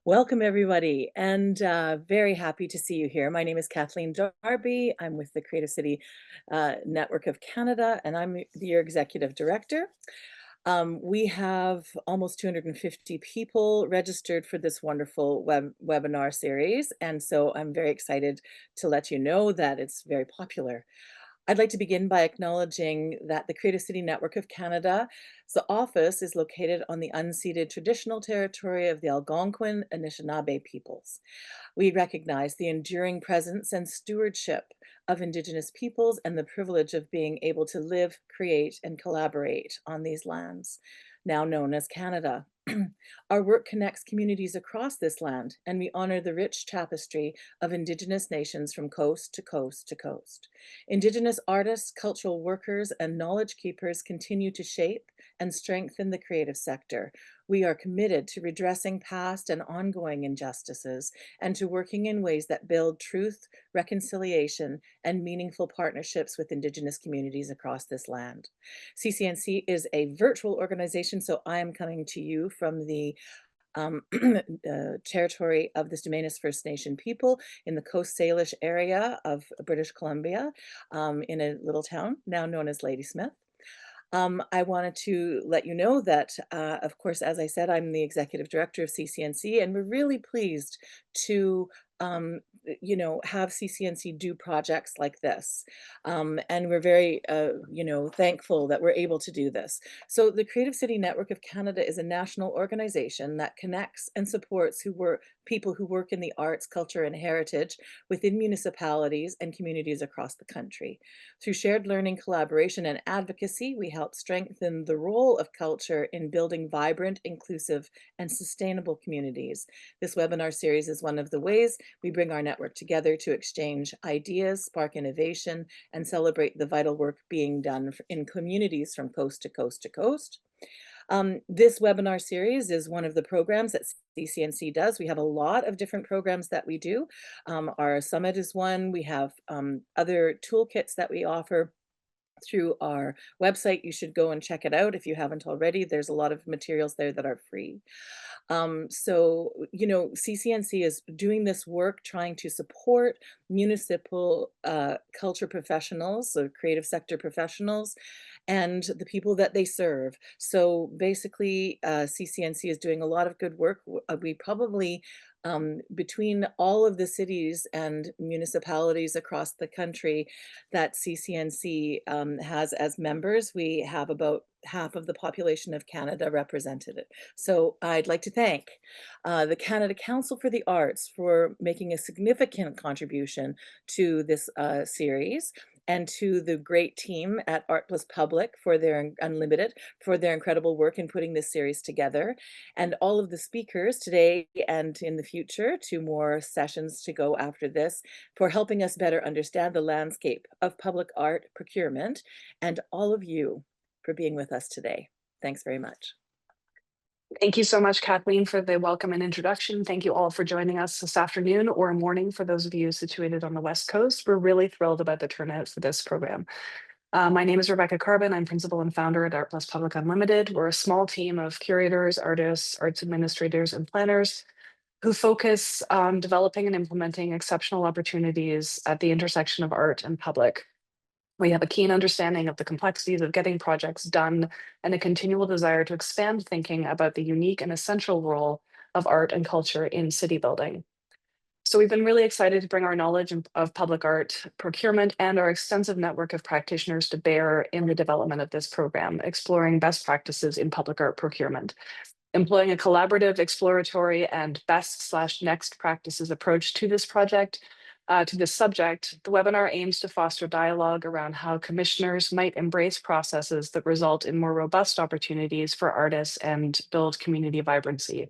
Welcome, everybody, and very happy to see you here. My name is Kathleen Darby. I'm with the Creative City Network of Canada, and I'm your executive director. We have almost 250 people registered for this wonderful webinar series, and so I'm very excited to let you know that it's very popular. I'd like to begin by acknowledging that the Creative City Network of Canada's office is located on the unceded traditional territory of the Algonquin Anishinaabe peoples. We recognize the enduring presence and stewardship of Indigenous peoples and the privilege of being able to live, create, and collaborate on these lands, now known as Canada. Our work connects communities across this land, and we honor the rich tapestry of Indigenous nations from coast to coast to coast. Indigenous artists, cultural workers, and knowledge keepers continue to shape and strengthen the creative sector. We are committed to redressing past and ongoing injustices and to working in ways that build truth, reconciliation, and meaningful partnerships with Indigenous communities across this land. CCNC is a virtual organization, so I am coming to you from the territory of the Stoney's First Nation people in the Coast Salish area of British Columbia, in a little town now known as Ladysmith. I wanted to let you know that, of course, as I said, I'm the executive director of CCNC, and we're really pleased to, have CCNC do projects like this. And we're very, thankful that we're able to do this. So the Creative City Network of Canada is a national organization that connects and supports people who work in the arts, culture, and heritage within municipalities and communities across the country. Through shared learning, collaboration, and advocacy, we help strengthen the role of culture in building vibrant, inclusive, and sustainable communities. This webinar series is one of the ways we bring our network together to exchange ideas, spark innovation, and celebrate the vital work being done in communities from coast to coast to coast. This webinar series is one of the programs that CCNC does. We have a lot of different programs that we do. Our summit is one. We have other toolkits that we offer through our website. You should go and check it out if you haven't already. There's a lot of materials there that are free. CCNC is doing this work trying to support municipal culture professionals, so creative sector professionals, and the people that they serve. So basically, CCNC is doing a lot of good work. We probably between all of the cities and municipalities across the country that CCNC has as members, we have about half of the population of Canada represented. So I'd like to thank the Canada Council for the Arts for making a significant contribution to this series, and to the great team at Art Plus Public for their Unlimited for their incredible work in putting this series together, and all of the speakers today and in the future, 2 more sessions to go after this, for helping us better understand the landscape of public art procurement, and all of you for being with us today. Thanks very much. Thank you so much, Kathleen, for the welcome and introduction. Thank you all for joining us this afternoon or morning for those of you situated on the West Coast. We're really thrilled about the turnout for this program. My name is Rebecca Carbon. I'm principal and founder at Art Plus Public Unlimited. We're a small team of curators, artists, arts administrators, and planners who focus on developing and implementing exceptional opportunities at the intersection of art and public. We have a keen understanding of the complexities of getting projects done and a continual desire to expand thinking about the unique and essential role of art and culture in city building. So we've been really excited to bring our knowledge of public art procurement and our extensive network of practitioners to bear in the development of this program, exploring best practices in public art procurement. Employing a collaborative, exploratory, and best/next practices approach to this project, to this subject, the webinar aims to foster dialogue around how commissioners might embrace processes that result in more robust opportunities for artists and build community vibrancy.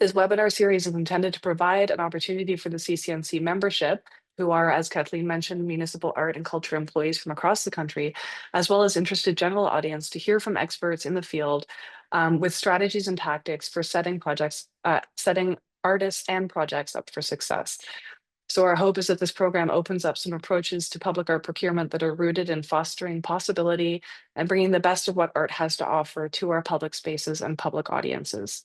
This webinar series is intended to provide an opportunity for the CCNC membership, who are, as Kathleen mentioned, municipal art and culture employees from across the country, as well as interested general audience, to hear from experts in the field with strategies and tactics for setting artists and projects up for success. So our hope is that this program opens up some approaches to public art procurement that are rooted in fostering possibility and bringing the best of what art has to offer to our public spaces and public audiences.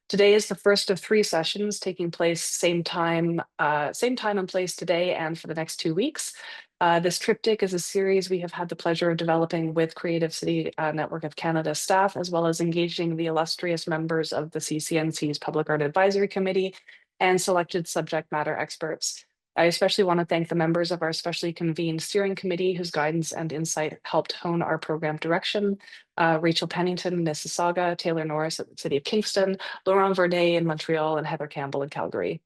Today is the first of 3 sessions taking place same time and place today and for the next 2 weeks. This triptych is a series we have had the pleasure of developing with Creative City Network of Canada staff, as well as engaging the illustrious members of the CCNC's Public Art Advisory Committee and selected subject matter experts. I especially want to thank the members of our specially convened steering committee whose guidance and insight helped hone our program direction. Rachel Pennington, Mississauga, Taylor Norris at the City of Kingston, Laurent Vernet in Montreal, and Heather Campbell in Calgary.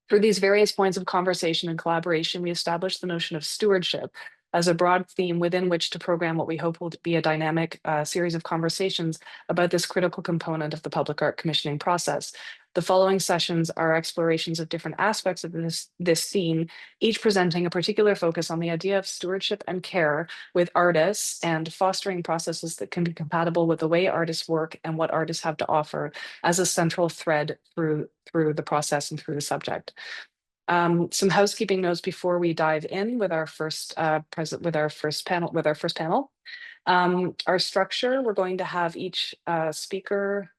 Through these various points of conversation and collaboration, we established the notion of stewardship as a broad theme within which to program what we hope will be a dynamic series of conversations about this critical component of the public art commissioning process. The following sessions are explorations of different aspects of this theme, each presenting a particular focus on the idea of stewardship and care with artists and fostering processes that can be compatible with the way artists work and what artists have to offer as a central thread through the process and through the subject. Some housekeeping notes before we dive in with our first panel. Our structure, we're going to have each speaker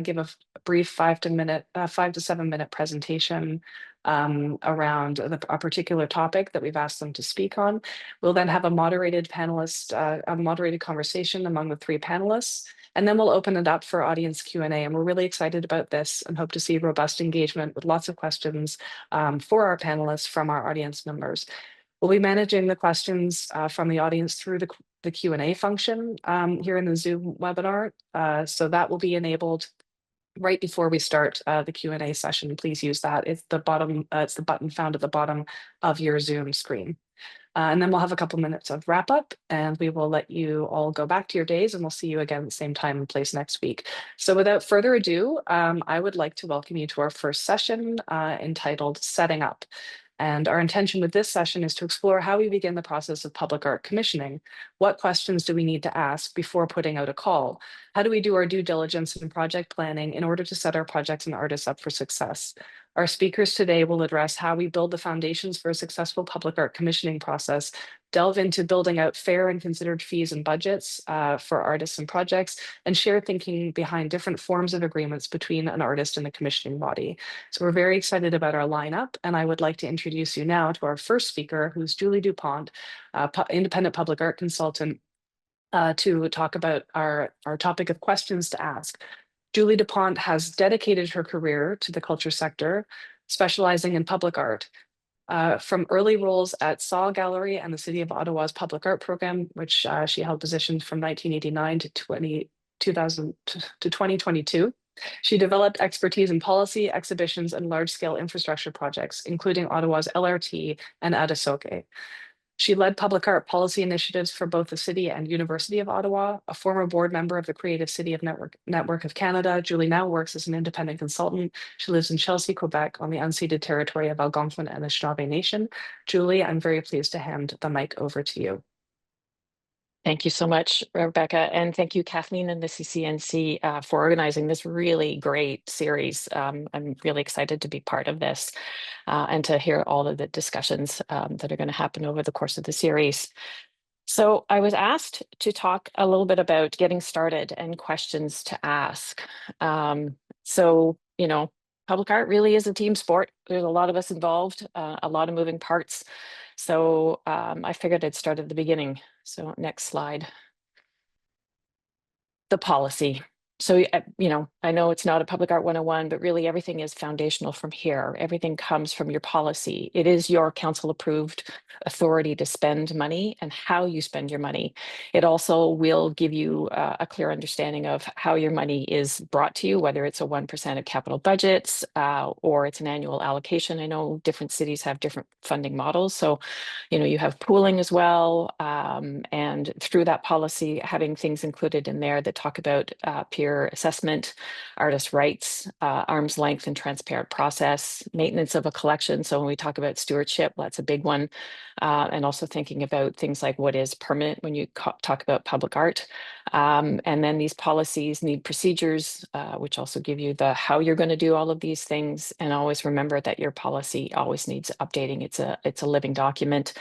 give a brief 5 to 7 minute presentation around a particular topic that we've asked them to speak on. We'll then have a moderated conversation among the 3 panelists, and then we'll open it up for audience Q&A. And we're really excited about this and hope to see robust engagement with lots of questions for our panelists from our audience members. We'll be managing the questions from the audience through the Q&A function here in the Zoom webinar. So that will be enabled right before we start the Q&A session. Please use that. It's the button found at the bottom of your Zoom screen. And then we'll have a couple minutes of wrap up and we will let you all go back to your days, and we'll see you again at the same time and place next week. So without further ado, I would like to welcome you to our first session entitled Setting Up. And our intention with this session is to explore how we begin the process of public art commissioning. What questions do we need to ask before putting out a call? How do we do our due diligence and project planning in order to set our projects and artists up for success? Our speakers today will address how we build the foundations for a successful public art commissioning process, delve into building out fair and considered fees and budgets for artists and projects, and share thinking behind different forms of agreements between an artist and the commissioning body. So we're very excited about our lineup, and I would like to introduce you now to our first speaker, who's Julie DuPont, independent public art consultant, to talk about our topic of questions to ask. Julie DuPont has dedicated her career to the culture sector, specializing in public art. From early roles at Saw Gallery and the City of Ottawa's public art program, which she held positions from 1989 to 2022. She developed expertise in policy, exhibitions, and large-scale infrastructure projects, including Ottawa's LRT and Adasoke. She led public art policy initiatives for both the City and University of Ottawa. A former board member of the Creative City of Network of Canada, Julie now works as an independent consultant. She lives in Chelsea, Quebec, on the unceded territory of Algonquin and Anishinaabe Nation. Julie, I'm very pleased to hand the mic over to you. Thank you so much, Rebecca, and thank you, Kathleen and the CCNC for organizing this really great series. I'm really excited to be part of this and to hear all of the discussions that are going to happen over the course of the series. So I was asked to talk a little bit about getting started and questions to ask. So, you know, public art really is a team sport. There's a lot of us involved, a lot of moving parts. So I figured I'd start at the beginning. So next slide. The policy. So, you know, I know it's not a public art 101, but really everything is foundational from here. Everything comes from your policy. It is your council approved authority to spend money and how you spend your money. It also will give you a clear understanding of how your money is brought to you, whether it's a 1% of capital budgets or it's an annual allocation. I know different cities have different funding models. So, you know, you have pooling as well. And through that policy, having things included in there that talk about peer assessment, artist rights, arm's length and transparent process, maintenance of a collection. So when we talk about stewardship, that's a big one. And also thinking about things like what is permanent when you talk about public art. And then these policies need procedures, which also give you the how you're going to do all of these things. And always remember that your policy always needs updating. It's a living document.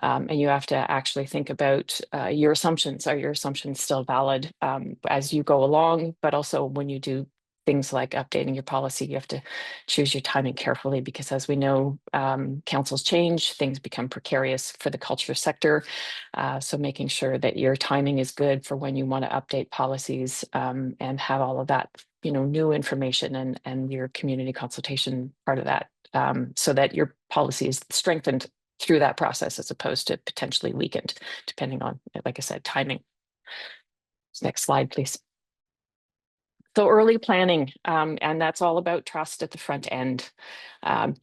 And you have to actually think about your assumptions. Are your assumptions still valid as you go along? But also when you do things like updating your policy, you have to choose your timing carefully, because as we know, councils change, things become precarious for the culture sector. So making sure that your timing is good for when you want to update policies, and have all of that, new information and your community consultation part of that, so that your policy is strengthened through that process as opposed to potentially weakened, depending on, like I said, timing. Next slide, please. So early planning, and that's all about trust at the front end.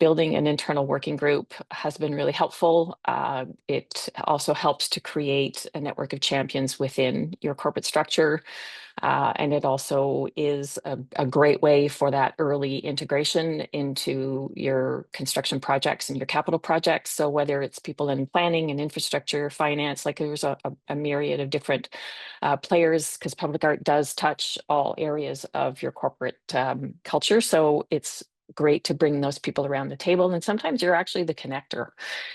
Building an internal working group has been really helpful. It also helps to create a network of champions within your corporate structure. And it also is a great way for that early integration into your construction projects and your capital projects. So whether it's people in planning and infrastructure, finance, like there's a myriad of different players, because public art does touch all areas of your corporate culture. So it's great to bring those people around the table. And sometimes you're actually the connector.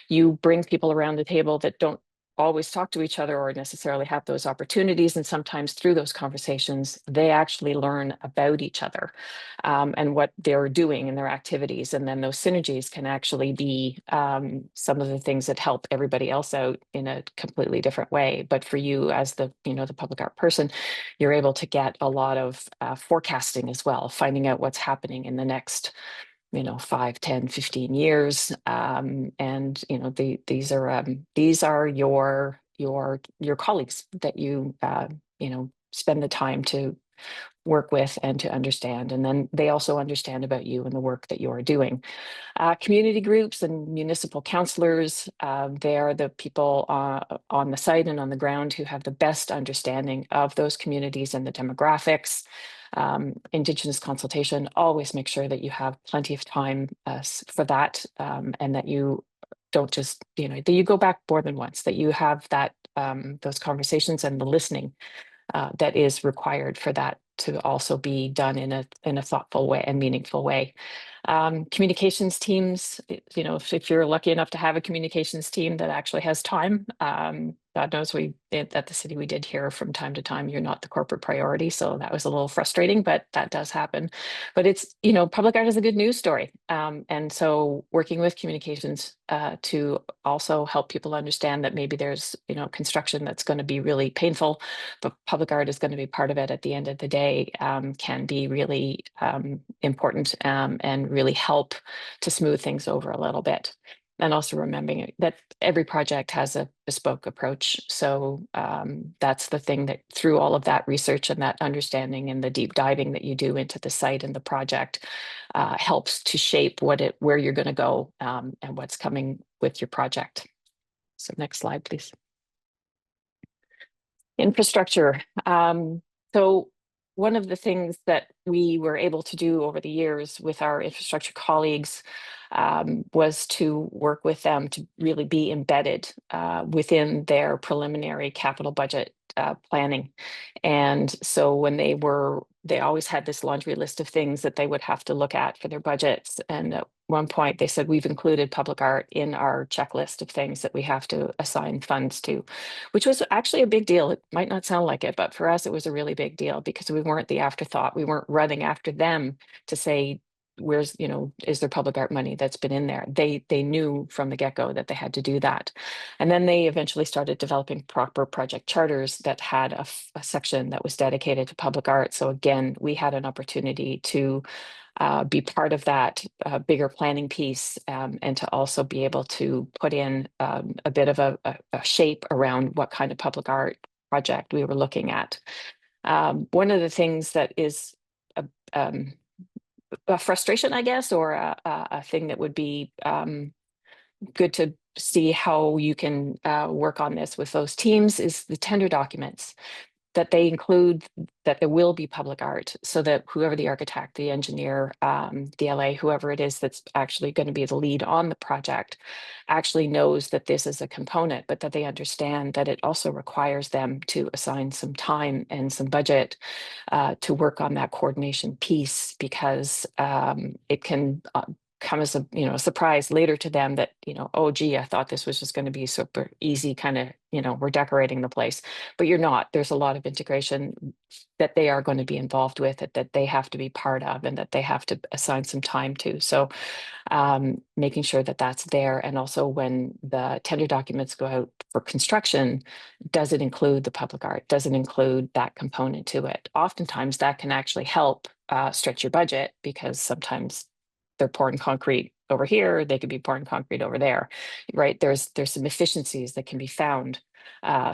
You bring people around the table that don't always talk to each other or necessarily have those opportunities. And sometimes through those conversations, they actually learn about each other, and what they're doing in their activities. And then those synergies can actually be some of the things that help everybody else out in a completely different way. But for you as the public art person, you're able to get a lot of forecasting as well, finding out what's happening in the next 5, 10, 15 years. And these are your colleagues that you spend the time to work with and to understand. And then they also understand about you and the work that you're doing. Community groups and municipal councillors, they are the people on the site and on the ground who have the best understanding of those communities and the demographics. Indigenous consultation, always make sure that you have plenty of time for that, and that you don't just, that you go back more than once, that you have that those conversations and the listening that is required for that to also be done in a thoughtful way and meaningful way. Communications teams, if you're lucky enough to have a communications team that actually has time, God knows at the city we did hear from time to time, you're not the corporate priority. So that was a little frustrating, but that does happen. But it's, public art is a good news story. And so working with communications to also help people understand that maybe there's, construction that's going to be really painful, but public art is going to be part of it at the end of the day, can be really important, and really help to smooth things over a little bit. And also remembering that every project has a bespoke approach. So that's the thing that through all of that research and that understanding and the deep diving that you do into the site and the project helps to shape where you're going to go, and what's coming with your project. So next slide, please. Infrastructure. So one of the things that we were able to do over the years with our infrastructure colleagues was to work with them to really be embedded within their preliminary capital budget planning. And so when they always had this laundry list of things that they would have to look at for their budgets. And at one point they said, we've included public art in our checklist of things that we have to assign funds to, which was actually a big deal. It might not sound like it, but for us, it was a really big deal because we weren't the afterthought. We weren't running after them to say, where's, is there public art money that's been in there? They knew from the get-go that they had to do that. And then they eventually started developing proper project charters that had a section that was dedicated to public art. So again, we had an opportunity to be part of that bigger planning piece, and to also be able to put in a bit of a shape around what kind of public art project we were looking at. One of the things that is a frustration, I guess, or a thing that would be good to see how you can work on this with those teams is the tender documents, that they include that there will be public art, so that whoever the architect, the engineer, the LA, whoever it is that's actually going to be the lead on the project actually knows that this is a component, but that they understand that it also requires them to assign some time and some budget to work on that coordination piece, because it can come as a, you know, a surprise later to them that, you know, oh gee, I thought this was just going to be super easy, kind of, you know, we're decorating the place, but you're not. There's a lot of integration that they are going to be involved with, that they have to be part of, and that they have to assign some time to. So making sure that that's there. And also when the tender documents go out for construction, does it include the public art? Does it include that component to it? Oftentimes that can actually help stretch your budget, because sometimes they're pouring concrete over here, they could be pouring concrete over there, right? There's some efficiencies that can be found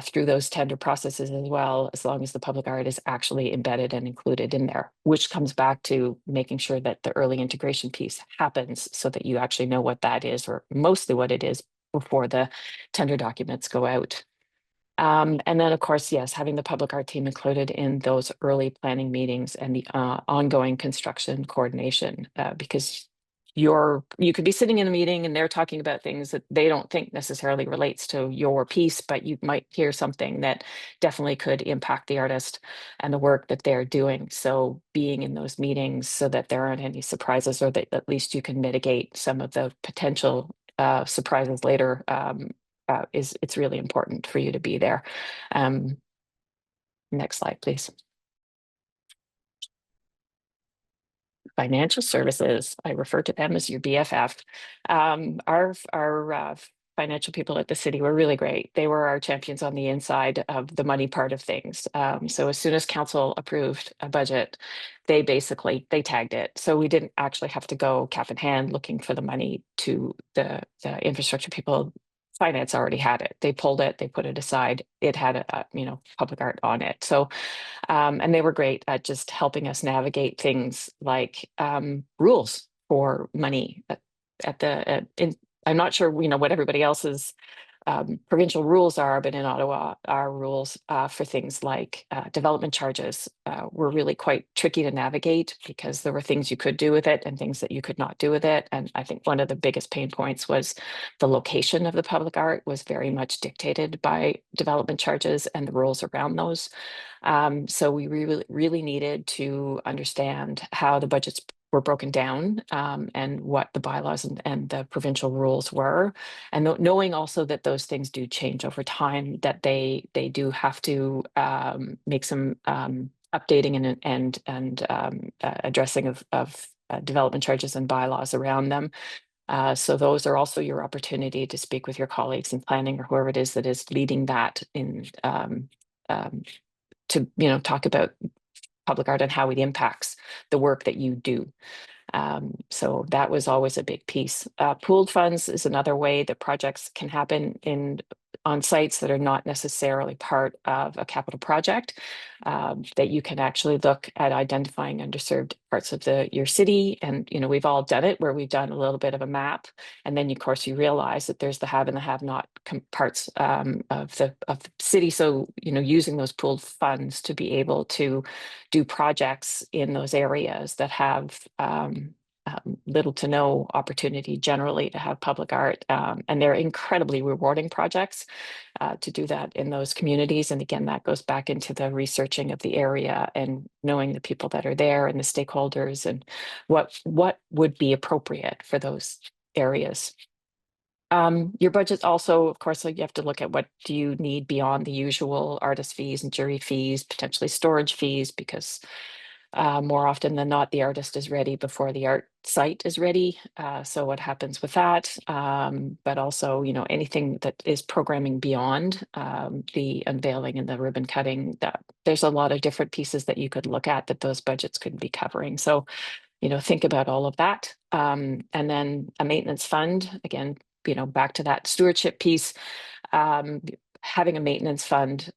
through those tender processes as well, as long as the public art is actually embedded and included in there, which comes back to making sure that the early integration piece happens so that you actually know what that is, or mostly what it is, before the tender documents go out. And then, of course, yes, having the public art team included in those early planning meetings and the ongoing construction coordination, because you could be sitting in a meeting and they're talking about things that they don't think necessarily relates to your piece, but you might hear something that definitely could impact the artist and the work that they're doing. So being in those meetings so that there aren't any surprises, or that at least you can mitigate some of the potential surprises later, it's really important for you to be there. Next slide, please. Financial services, I refer to them as your BFF. Our financial people at the city were really great. They were our champions on the inside of the money part of things. So as soon as council approved a budget, they tagged it. So we didn't actually have to go cap in hand looking for the money to the infrastructure people. Finance already had it. They pulled it, they put it aside. It had a public art on it. So and they were great at just helping us navigate things like rules for money I'm not sure, what everybody else's provincial rules are, but in Ottawa, our rules for things like development charges were really quite tricky to navigate, because there were things you could do with it and things that you could not do with it. And I think one of the biggest pain points was the location of the public art was very much dictated by development charges and the rules around those. So we really needed to understand how the budgets were broken down, and what the bylaws and the provincial rules were, and knowing also that those things do change over time, that they do have to make some updating and addressing of development charges and bylaws around them. So those are also your opportunity to speak with your colleagues in planning, or whoever it is that is leading that in to talk about public art and how it impacts the work that you do. So that was always a big piece. Pooled funds is another way that projects can happen on sites that are not necessarily part of a capital project, that you can actually look at identifying underserved parts of your city. And, we've all done it, where we've done a little bit of a map. And then, of course, you realize that there's the have and the have not parts of the city. So, using those pooled funds to be able to do projects in those areas that have little to no opportunity generally to have public art. And they're incredibly rewarding projects to do that in those communities. And again, that goes back into the researching of the area and knowing the people that are there and the stakeholders and what would be appropriate for those areas. Your budget also, of course, you have to look at what do you need beyond the usual artist fees and jury fees, potentially storage fees, because more often than not, the artist is ready before the art site is ready. So what happens with that? But also, anything that is programming beyond the unveiling and the ribbon cutting, that there's a lot of different pieces that you could look at that those budgets could be covering. So, think about all of that. And then a maintenance fund, again, back to that stewardship piece, having a maintenance fund,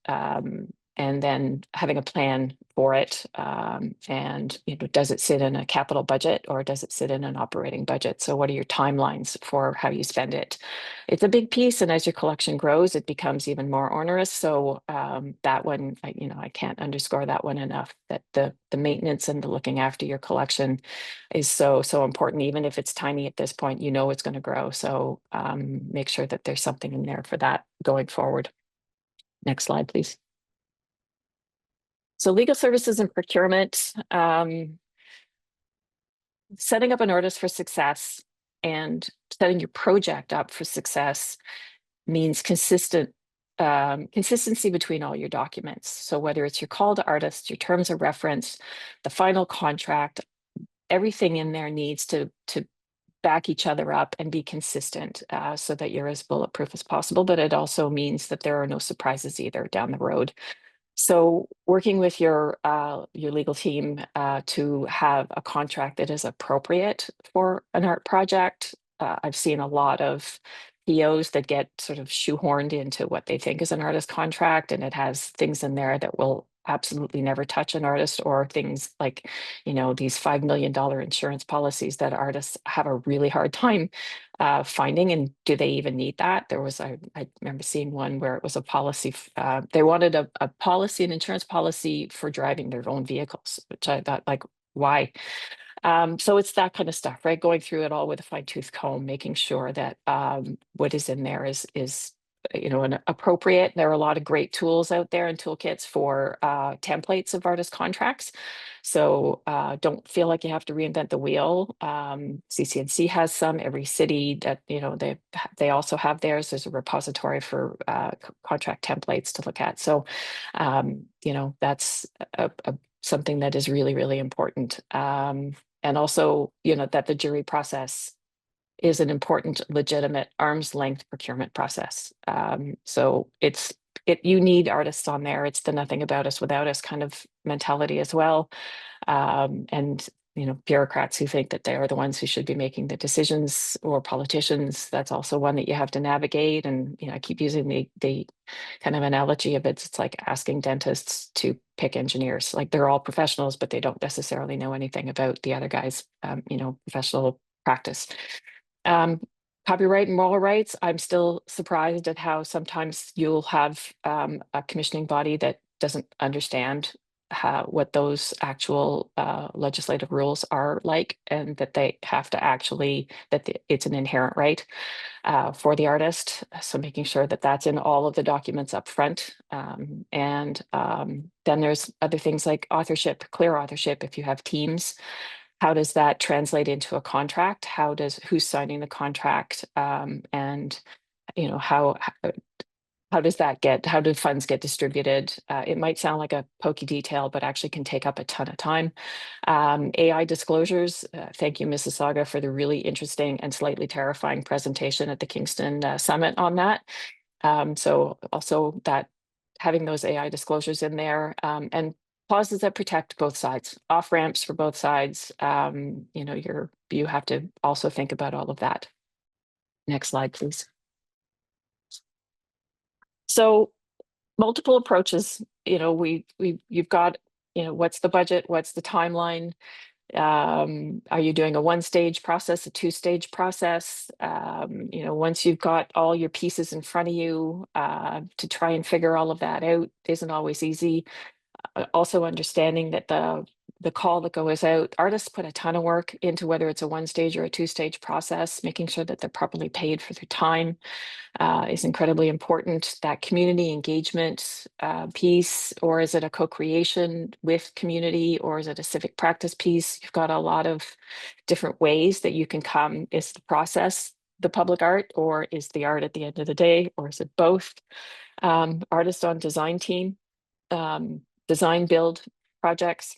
and then having a plan for it. And, does it sit in a capital budget or does it sit in an operating budget? So what are your timelines for how you spend it? It's a big piece. And as your collection grows, it becomes even more onerous. So that one, I can't underscore that one enough, that the maintenance and the looking after your collection is so important. Even if it's tiny at this point, it's going to grow. So make sure that there's something in there for that going forward. Next slide, please. So legal services and procurement, setting up an artist for success. And setting your project up for success means consistency between all your documents. So whether it's your call to artists, your terms of reference, the final contract, everything in there needs to back each other up and be consistent, so that you're as bulletproof as possible. But it also means that there are no surprises either down the road. So working with your legal team to have a contract that is appropriate for an art project. I've seen a lot of POs that get sort of shoehorned into what they think is an artist contract, and it has things in there that will absolutely never touch an artist, or things like, these $5 million insurance policies that artists have a really hard time finding. And do they even need that? I remember seeing one where it was a policy, they wanted a policy, an insurance policy for driving their own vehicles, which I thought, like, why? So it's that kind of stuff, right? Going through it all with a fine-tooth comb, making sure that what is in there is an appropriate. There are a lot of great tools out there and toolkits for templates of artist contracts. So don't feel like you have to reinvent the wheel. CCNC has some. Every city that they also have theirs. There's a repository for contract templates to look at. So that's something that is really, really important. And also, that the jury process is an important, legitimate, arm's length procurement process. So you need artists on there. It's the nothing about us without us kind of mentality as well. And bureaucrats who think that they are the ones who should be making the decisions, or politicians. That's also one that you have to navigate. And I keep using the kind of analogy of it's like asking dentists to pick engineers. Like, they're all professionals, but they don't necessarily know anything about the other guys' professional practice. Copyright and moral rights, I'm still surprised at how sometimes you'll have a commissioning body that doesn't understand what those actual legislative rules are like, and that they have to it's an inherent right for the artist. So making sure that that's in all of the documents up front. And then there's other things like authorship, clear authorship. If you have teams, how does that translate into a contract? Who's signing the contract? And how do funds get distributed? It might sound like a pokey detail, but actually can take up a ton of time. AI disclosures. Thank you, Mississauga, for the really interesting and slightly terrifying presentation at the Kingston Summit on that. So also that having those AI disclosures in there, and clauses that protect both sides, off ramps for both sides. You have to also think about all of that. Next slide, please. So multiple approaches. You've got, what's the budget? What's the timeline? Are you doing a one-stage process, a two-stage process? Once you've got all your pieces in front of you, to try and figure all of that out isn't always easy. Also understanding that the call that goes out, artists put a ton of work into whether it's a one-stage or a two-stage process. Making sure that they're properly paid for their time is incredibly important. That community engagement piece, or is it a co-creation with community, or is it a civic practice piece? You've got a lot of different ways that you can come. Is the process the public art, or is the art at the end of the day, or is it both? Artist on design team, design build projects,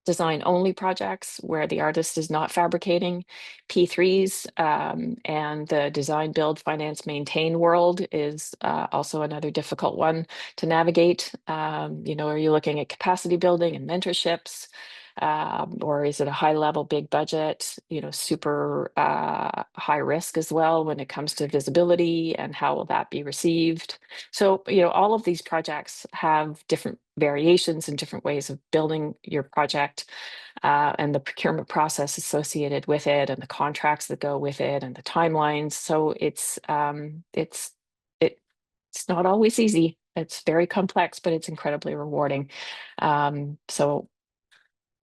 design only projects where the artist is not fabricating, P3s, and the design build finance maintain world is also another difficult one to navigate. Are you looking at capacity building and mentorships, or is it a high level, big budget, super high risk as well when it comes to visibility, and how will that be received? So, all of these projects have different variations and different ways of building your project, and the procurement process associated with it, and the contracts that go with it, and the timelines. So it's not always easy. It's very complex, but it's incredibly rewarding. So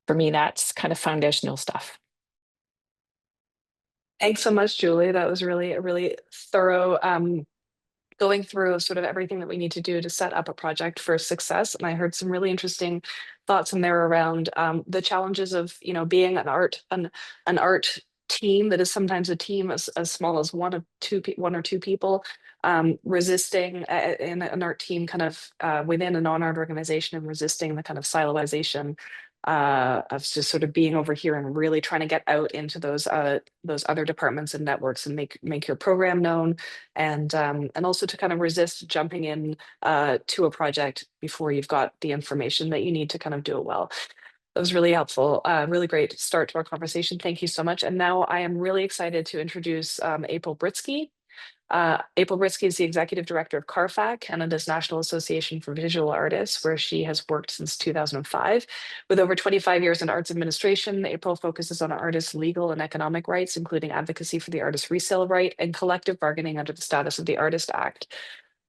for me, that's kind of foundational stuff. Thanks so much, Julie. That was really a really thorough going through sort of everything that we need to do to set up a project for success. And I heard some really interesting thoughts in there around the challenges of being an art team that is sometimes a team as small as one or two people, resisting in an art team kind of within a non-art organization, and resisting the kind of siloization of just sort of being over here and really trying to get out into those other departments and networks and make your program known, and also to kind of resist jumping in to a project before you've got the information that you need to kind of do it well. That was really helpful. Really great start to our conversation. Thank you so much. And now I am really excited to introduce April Britski. April Britski is the Executive Director of CARFAC, Canada's National Association for Visual Artists, where she has worked since 2005. With over 25 years in arts administration, April focuses on artists' legal and economic rights, including advocacy for the artist resale right and collective bargaining under the Status of the Artist Act.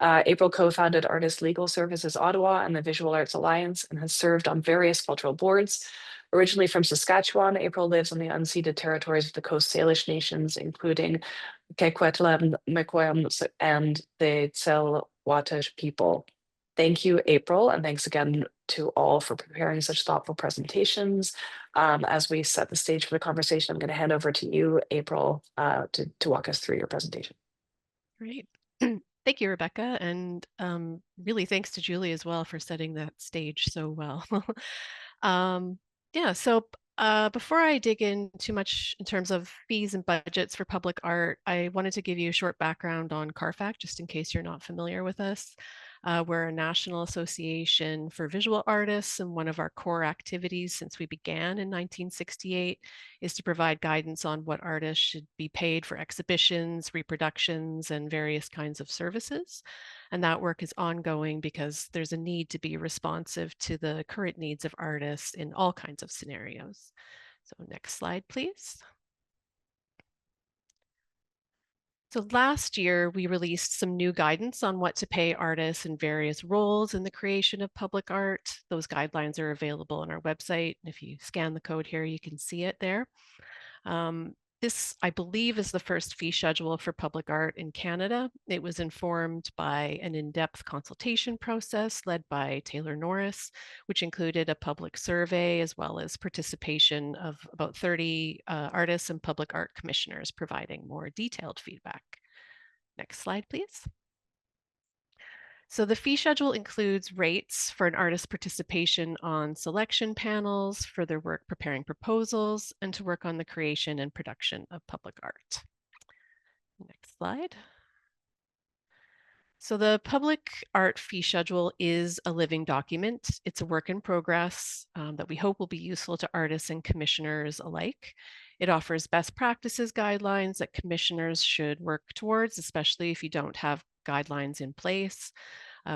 April co-founded Artist Legal Services Ottawa and the Visual Arts Alliance, and has served on various cultural boards. Originally from Saskatchewan, April lives on the unceded territories of the Coast Salish nations, including Kekwetlam, Mekwem, and the Tsleil-Waututh people. Thank you, April, and thanks again to all for preparing such thoughtful presentations. As we set the stage for the conversation, I'm going to hand over to you, April, to walk us through your presentation. Great. Thank you, Rebecca, and really thanks to Julie as well for setting that stage so well. Yeah, so before I dig in too much in terms of fees and budgets for public art, I wanted to give you a short background on CARFAC, just in case you're not familiar with us. We're a national association for visual artists, and one of our core activities since we began in 1968 is to provide guidance on what artists should be paid for exhibitions, reproductions, and various kinds of services. And that work is ongoing because there's a need to be responsive to the current needs of artists in all kinds of scenarios. So next slide, please. So last year, we released some new guidance on what to pay artists in various roles in the creation of public art. Those guidelines are available on our website. If you scan the code here, you can see it there. This, I believe, is the first fee schedule for public art in Canada. It was informed by an in-depth consultation process led by Taylor Norris, which included a public survey as well as participation of about 30 artists and public art commissioners providing more detailed feedback. Next slide, please. So the fee schedule includes rates for an artist's participation on selection panels, for their work preparing proposals, and to work on the creation and production of public art. Next slide. So the public art fee schedule is a living document. It's a work in progress that we hope will be useful to artists and commissioners alike. It offers best practices guidelines that commissioners should work towards, especially if you don't have guidelines in place.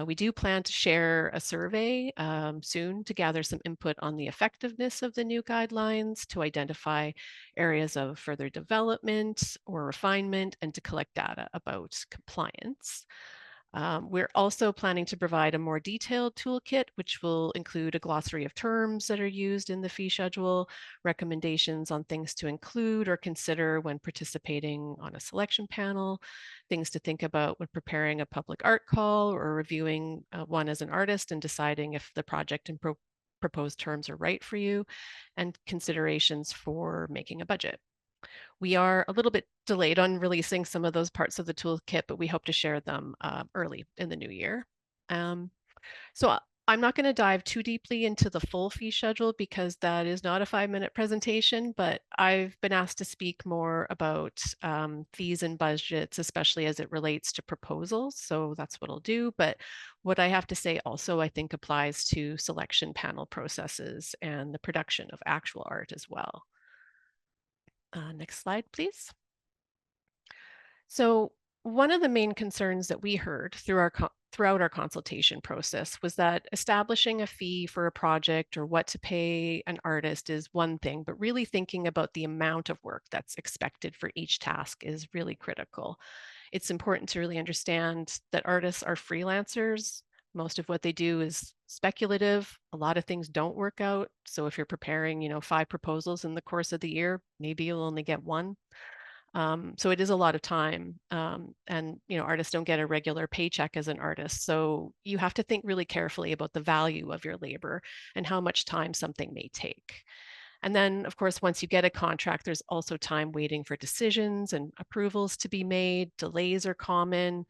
We do plan to share a survey soon to gather some input on the effectiveness of the new guidelines, to identify areas of further development or refinement, and to collect data about compliance. We're also planning to provide a more detailed toolkit, which will include a glossary of terms that are used in the fee schedule, recommendations on things to include or consider when participating on a selection panel, things to think about when preparing a public art call or reviewing one as an artist and deciding if the project and proposed terms are right for you, and considerations for making a budget. We are a little bit delayed on releasing some of those parts of the toolkit, but we hope to share them early in the new year. So I'm not going to dive too deeply into the full fee schedule because that is not a 5-minute presentation, but I've been asked to speak more about fees and budgets, especially as it relates to proposals. So that's what I'll do. But what I have to say also, I think, applies to selection panel processes and the production of actual art as well. Next slide, please. So one of the main concerns that we heard throughout our consultation process was that establishing a fee for a project or what to pay an artist is one thing, but really thinking about the amount of work that's expected for each task is really critical. It's important to really understand that artists are freelancers. Most of what they do is speculative. A lot of things don't work out. So if you're preparing, 5 proposals in the course of the year, maybe you'll only get 1. So it is a lot of time. And artists don't get a regular paycheck as an artist. So you have to think really carefully about the value of your labor and how much time something may take. And then, of course, once you get a contract, there's also time waiting for decisions and approvals to be made. Delays are common,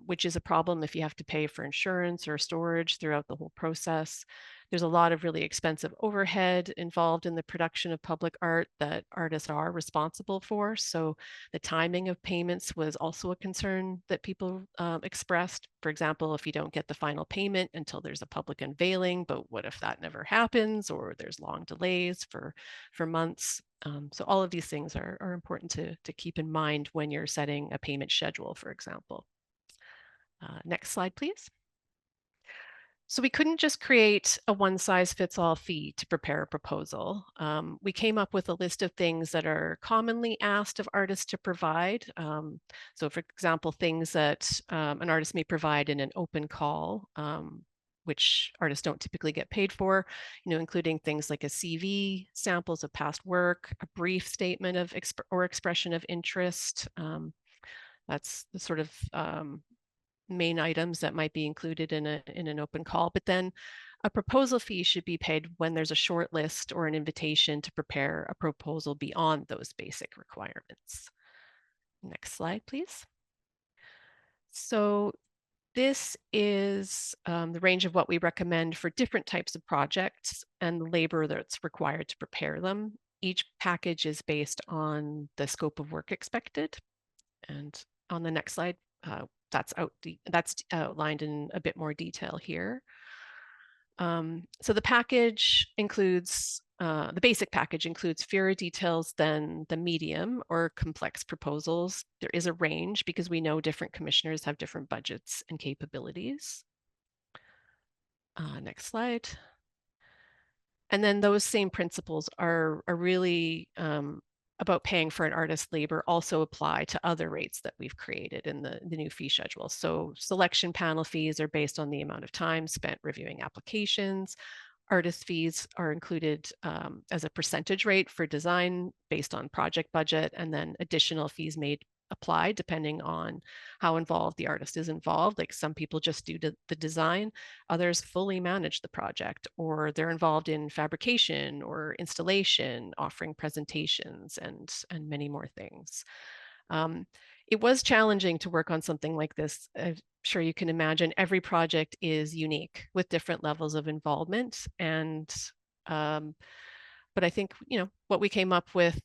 which is a problem if you have to pay for insurance or storage throughout the whole process. There's a lot of really expensive overhead involved in the production of public art that artists are responsible for. So the timing of payments was also a concern that people expressed. For example, if you don't get the final payment until there's a public unveiling, but what if that never happens, or there's long delays for months? So all of these things are important to keep in mind when you're setting a payment schedule, for example. Next slide, please. So we couldn't just create a one-size-fits-all fee to prepare a proposal. We came up with a list of things that are commonly asked of artists to provide. So for example, things that an artist may provide in an open call, which artists don't typically get paid for, including things like a CV, samples of past work, a brief statement of expression of interest. That's the sort of main items that might be included in an open call. But then a proposal fee should be paid when there's a short list or an invitation to prepare a proposal beyond those basic requirements. Next slide, please. So this is the range of what we recommend for different types of projects and the labor that's required to prepare them. Each package is based on the scope of work expected. And on the next slide, that's outlined in a bit more detail here. So the package includes, the basic package includes fewer details than the medium or complex proposals. There is a range because we know different commissioners have different budgets and capabilities. Next slide. And then those same principles are really about paying for an artist's labor also apply to other rates that we've created in the new fee schedule. So selection panel fees are based on the amount of time spent reviewing applications. Artist fees are included as a percentage rate for design based on project budget, and then additional fees may apply depending on how involved the artist is involved. Like some people just do the design, others fully manage the project, or they're involved in fabrication or installation, offering presentations, and many more things. It was challenging to work on something like this. I'm sure you can imagine every project is unique with different levels of involvement. And, but I think, what we came up with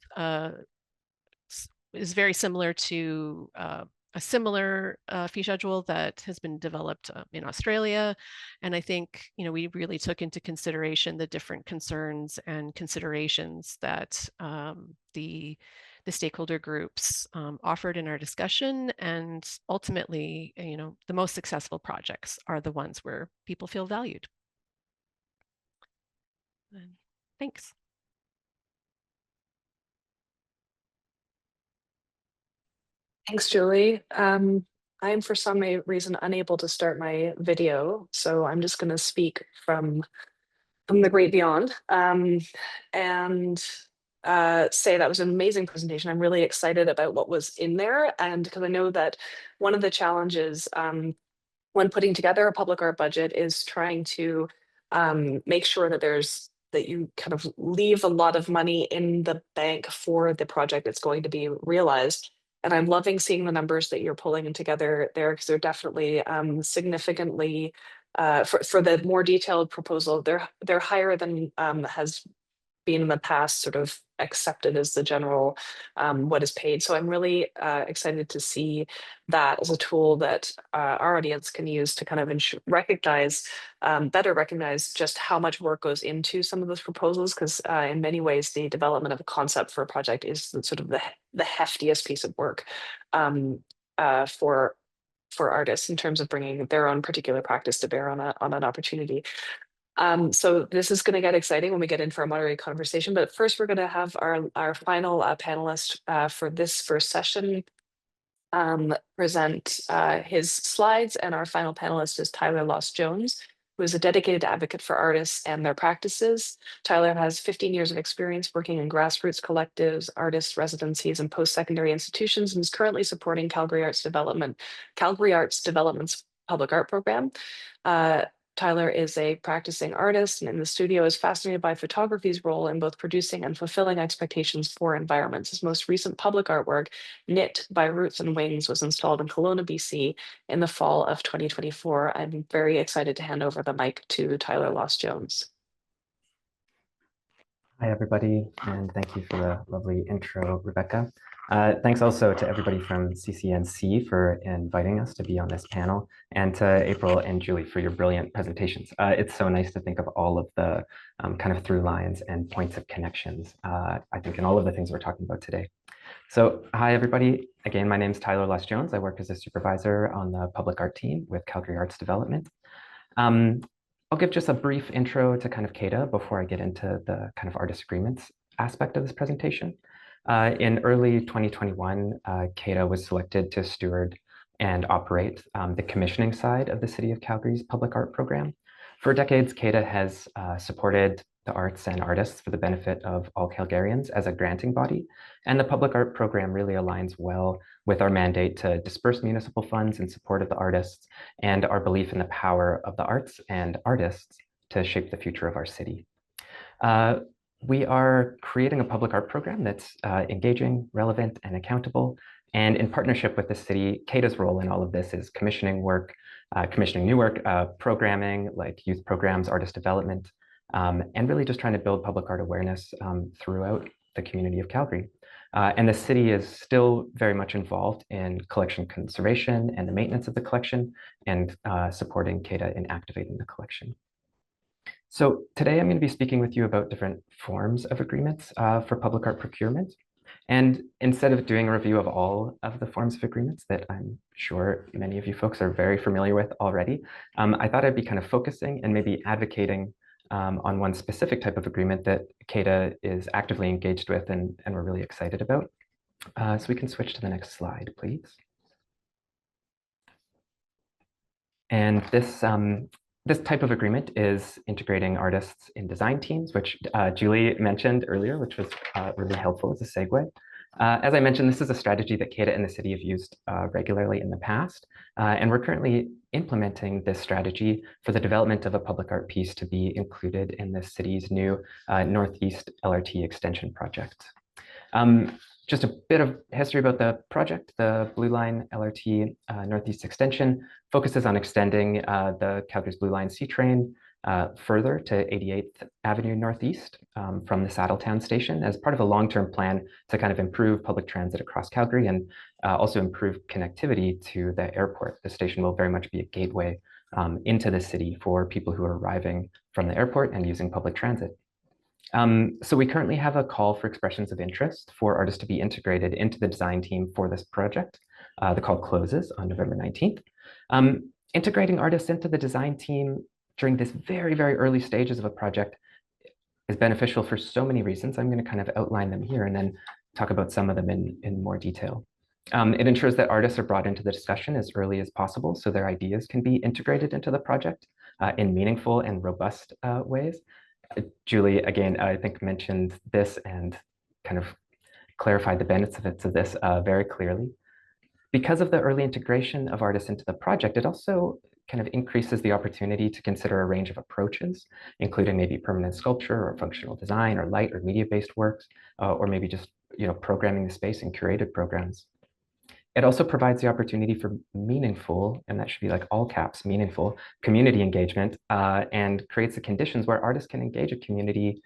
is very similar to a similar fee schedule that has been developed in Australia. And I think, we really took into consideration the different concerns and considerations that the stakeholder groups offered in our discussion. And ultimately, the most successful projects are the ones where people feel valued. And thanks. Thanks, Julie. I'm for some reason unable to start my video, so I'm just going to speak from the great beyond and say that was an amazing presentation. I'm really excited about what was in there, and because I know that one of the challenges when putting together a public art budget is trying to make sure that you kind of leave a lot of money in the bank for the project that's going to be realized. And I'm loving seeing the numbers that you're pulling together there, because they're definitely significantly for the more detailed proposal, they're higher than has been in the past sort of accepted as the general what is paid. So I'm really excited to see that as a tool that our audience can use to kind of better recognize just how much work goes into some of those proposals, because in many ways the development of a concept for a project is sort of the heftiest piece of work for artists in terms of bringing their own particular practice to bear on an opportunity. So this is going to get exciting when we get in for a moderated conversation, but first we're going to have our final panelist for this first session present his slides, and our final panelist is Tyler Loss-Jones, who is a dedicated advocate for artists and their practices. Tyler has 15 years of experience working in grassroots collectives, artist residencies, and post-secondary institutions, and is currently supporting Calgary Arts Development's public art program. Tyler is a practicing artist and in the studio is fascinated by photography's role in both producing and fulfilling expectations for environments. His most recent public artwork, Knit by Roots and Wings, was installed in Kelowna, BC in the fall of 2024. I'm very excited to hand over the mic to Tyler Loss-Jones. Hi, everybody, and thank you for the lovely intro, Rebecca. Thanks also to everybody from CCNC for inviting us to be on this panel, and to April and Julie for your brilliant presentations. It's so nice to think of all of the kind of through lines and points of connections, I think, in all of the things we're talking about today. So hi, everybody. Again, my name is Tyler Loss-Jones. I work as a supervisor on the public art team with Calgary Arts Development. I'll give just a brief intro to kind of CADA before I get into the kind of artist agreements aspect of this presentation. In early 2021, CADA was selected to steward and operate the commissioning side of the City of Calgary's public art program. For decades, CADA has supported the arts and artists for the benefit of all Calgarians as a granting body, and the public art program really aligns well with our mandate to disperse municipal funds in support of the artists and our belief in the power of the arts and artists to shape the future of our city. We are creating a public art program that's engaging, relevant, and accountable. And in partnership with the city, CADA's role in all of this is commissioning work, commissioning new work, programming like youth programs, artist development, and really just trying to build public art awareness throughout the community of Calgary. And the city is still very much involved in collection conservation and the maintenance of the collection, and supporting CADA in activating the collection. So today I'm going to be speaking with you about different forms of agreements for public art procurement. And instead of doing a review of all of the forms of agreements that I'm sure many of you folks are very familiar with already, I thought I'd be kind of focusing and maybe advocating on one specific type of agreement that CADA is actively engaged with and we're really excited about. So we can switch to the next slide, please. And this type of agreement is integrating artists in design teams, which Julie mentioned earlier, which was really helpful as a segue. As I mentioned, this is a strategy that CADA and the city have used regularly in the past, and we're currently implementing this strategy for the development of a public art piece to be included in the city's new Northeast LRT extension project. Just a bit of history about the project. The Blue Line LRT Northeast Extension focuses on extending the Calgary's Blue Line C train further to 88th Avenue Northeast from the Saddletown station as part of a long-term plan to kind of improve public transit across Calgary and also improve connectivity to the airport. The station will very much be a gateway into the city for people who are arriving from the airport and using public transit. So we currently have a call for expressions of interest for artists to be integrated into the design team for this project. The call closes on November 19th. Integrating artists into the design team during this very, very early stages of a project is beneficial for so many reasons. I'm going to kind of outline them here and then talk about some of them in more detail. It ensures that artists are brought into the discussion as early as possible so their ideas can be integrated into the project in meaningful and robust ways. Julie, again, I think mentioned this and kind of clarified the benefits of this very clearly. Because of the early integration of artists into the project, it also kind of increases the opportunity to consider a range of approaches, including maybe permanent sculpture or functional design or light or media-based works, or maybe just programming the space in curated programs. It also provides the opportunity for meaningful, and that should be like all caps, meaningful community engagement, and creates the conditions where artists can engage a community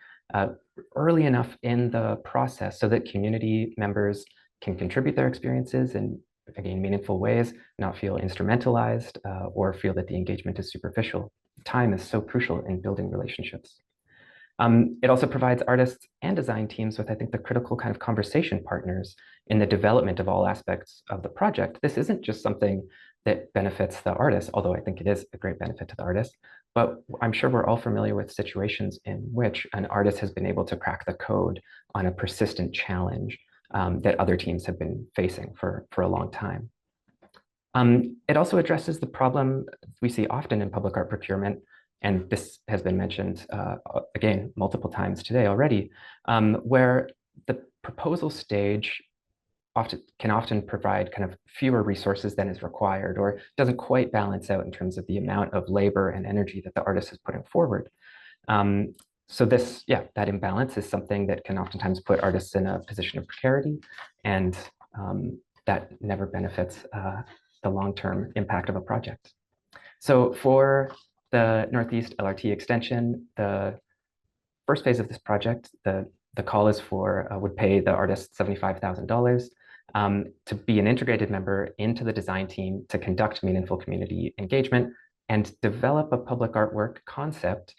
early enough in the process so that community members can contribute their experiences in, again, meaningful ways, not feel instrumentalized or feel that the engagement is superficial. Time is so crucial in building relationships. It also provides artists and design teams with, I think, the critical kind of conversation partners in the development of all aspects of the project. This isn't just something that benefits the artist, although I think it is a great benefit to the artist, but I'm sure we're all familiar with situations in which an artist has been able to crack the code on a persistent challenge that other teams have been facing for a long time. It also addresses the problem we see often in public art procurement, and this has been mentioned, again, multiple times today already, where the proposal stage can often provide kind of fewer resources than is required, or doesn't quite balance out in terms of the amount of labor and energy that the artist is putting forward. So that imbalance is something that can oftentimes put artists in a position of precarity, and that never benefits the long-term impact of a project. So for the Northeast LRT extension, the first phase of this project, the call is for, would pay the artist $75,000 to be an integrated member into the design team to conduct meaningful community engagement and develop a public artwork concept